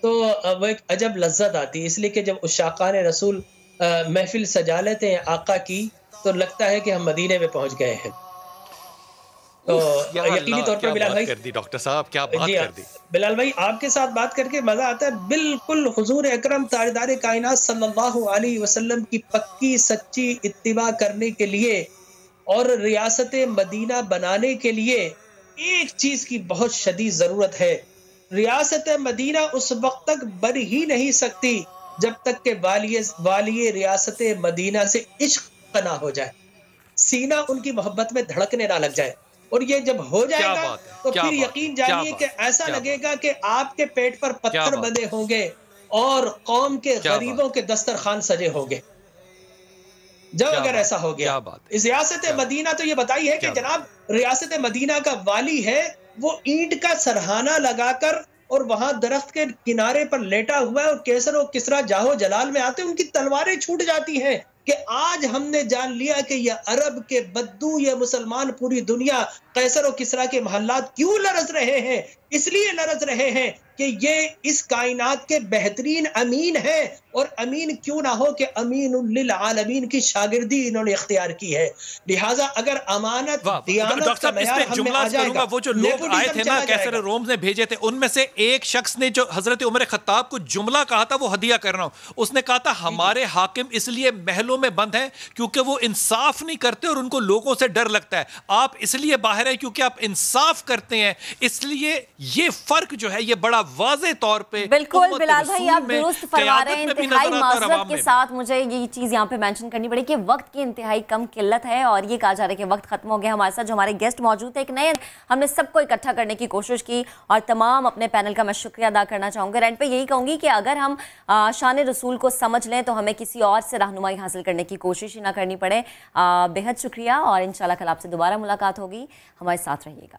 تو وہ ایک عجب لذت آتی ہے، اس لیے کہ جب عشاقان رسول محفل سجا لیتے ہیں آقا کی تو لگتا ہے کہ ہم مدینے میں پہنچ گئے ہیں. تو یقینی طور پر بلال بھائی ڈاکٹر صاحب کیا بات کر دی. بلال بھائی آپ کے ساتھ بات کر کے مزہ آتا ہے. بالکل حضور اکرم تاجدار کائنات صلی اللہ علیہ وسلم کی پکی سچی اتباع کرنے کے لیے اور ریاست مدینہ بنانے کے لیے ایک چیز کی بہت شدید ضرورت ہے. ریاست مدینہ اس وقت تک بن ہی نہیں سکتی جب تک کہ والی ریاست مدینہ سے عشق نہ ہو جائے، سینہ ان کی محبت میں دھڑکنے نہ لگ جائے. اور یہ جب ہو جائے گا تو پھر یقین جانیے کہ ایسا لگے گا کہ آپ کے پیٹ پر پتھر بندھے ہوں گے اور قوم کے غریبوں کے دسترخوان سجے ہوں گے. جب اگر ایسا ہو گیا، اس ریاست مدینہ تو یہ بتائی ہے کہ جناب ریاست مدینہ کا والی ہے وہ اینٹ کا سرہانہ لگا کر اور وہاں درخت کے کنارے پر لیٹا ہوا ہے، اور کیسر و کسرا جاہو جلال میں آتے ان کی تلواریں چھوٹ جاتی ہیں کہ آج ہم نے جان لیا کہ یہ عرب کے بدو، یہ مسلمان پوری دنیا قیصر و کسرا کے محلات کیوں لرز رہے ہیں. اس لیے لرز رہے ہیں کہ یہ اس کائنات کے بہترین امین ہیں، اور امین کیوں نہ ہو کہ امین للعالمین کی شاگردی انہوں نے اختیار کی ہے. لہٰذا اگر امانت دیانت کا معیار ہم میں آ جائے گا. وہ جو لوگ آئے تھے نا کیسر روم نے بھیجے تھے، ان میں سے ایک شخص نے جو حضرت عمر خطاب کو جملہ کہا تھا وہ ہدیہ کر رہا ہوں. اس نے کہا تھا ہمارے حاکم اس لیے محلوں میں بند ہیں کیونکہ وہ انصاف نہیں کرتے اور ان کو لوگوں سے ڈر لگتا ہے. آپ اس لیے باہر ہیں کیونکہ آپ انصاف کرتے ہیں. اس لیے یہ فرق جو ہے یہ بڑا واضح طور پہ بالکل بلال بھائی آپ درست فرما رہے ہیں. انتہائی معذرت کے ساتھ مجھے یہ چیز یہاں پہ مینشن کرنی پڑی کہ وقت کی انتہائی کم قلت ہے اور یہ کہا جا رہا ہے کہ وقت ختم ہو گیا. ہمارے ساتھ جو ہمارے گیسٹ موجود تھے، ایک نئے ہم نے سب کو اکٹھا کرنے کی کوشش کی اور تمام اپنے پینل کا میں شکریہ ادا کرنا چاہوں گا. اینڈ پہ یہی کہوں گی کہ اگر ہم شان رسول کو سمجھ لیں تو ہمیں کسی اور سے رہنمائی حاصل کرنے کی کوشش ہی نہ کرنی پڑے. بے حد شکریہ اور انشاءاللہ کل آپ سے دوبارہ ملاقات ہوگی. ہمارے ساتھ رہیے گا.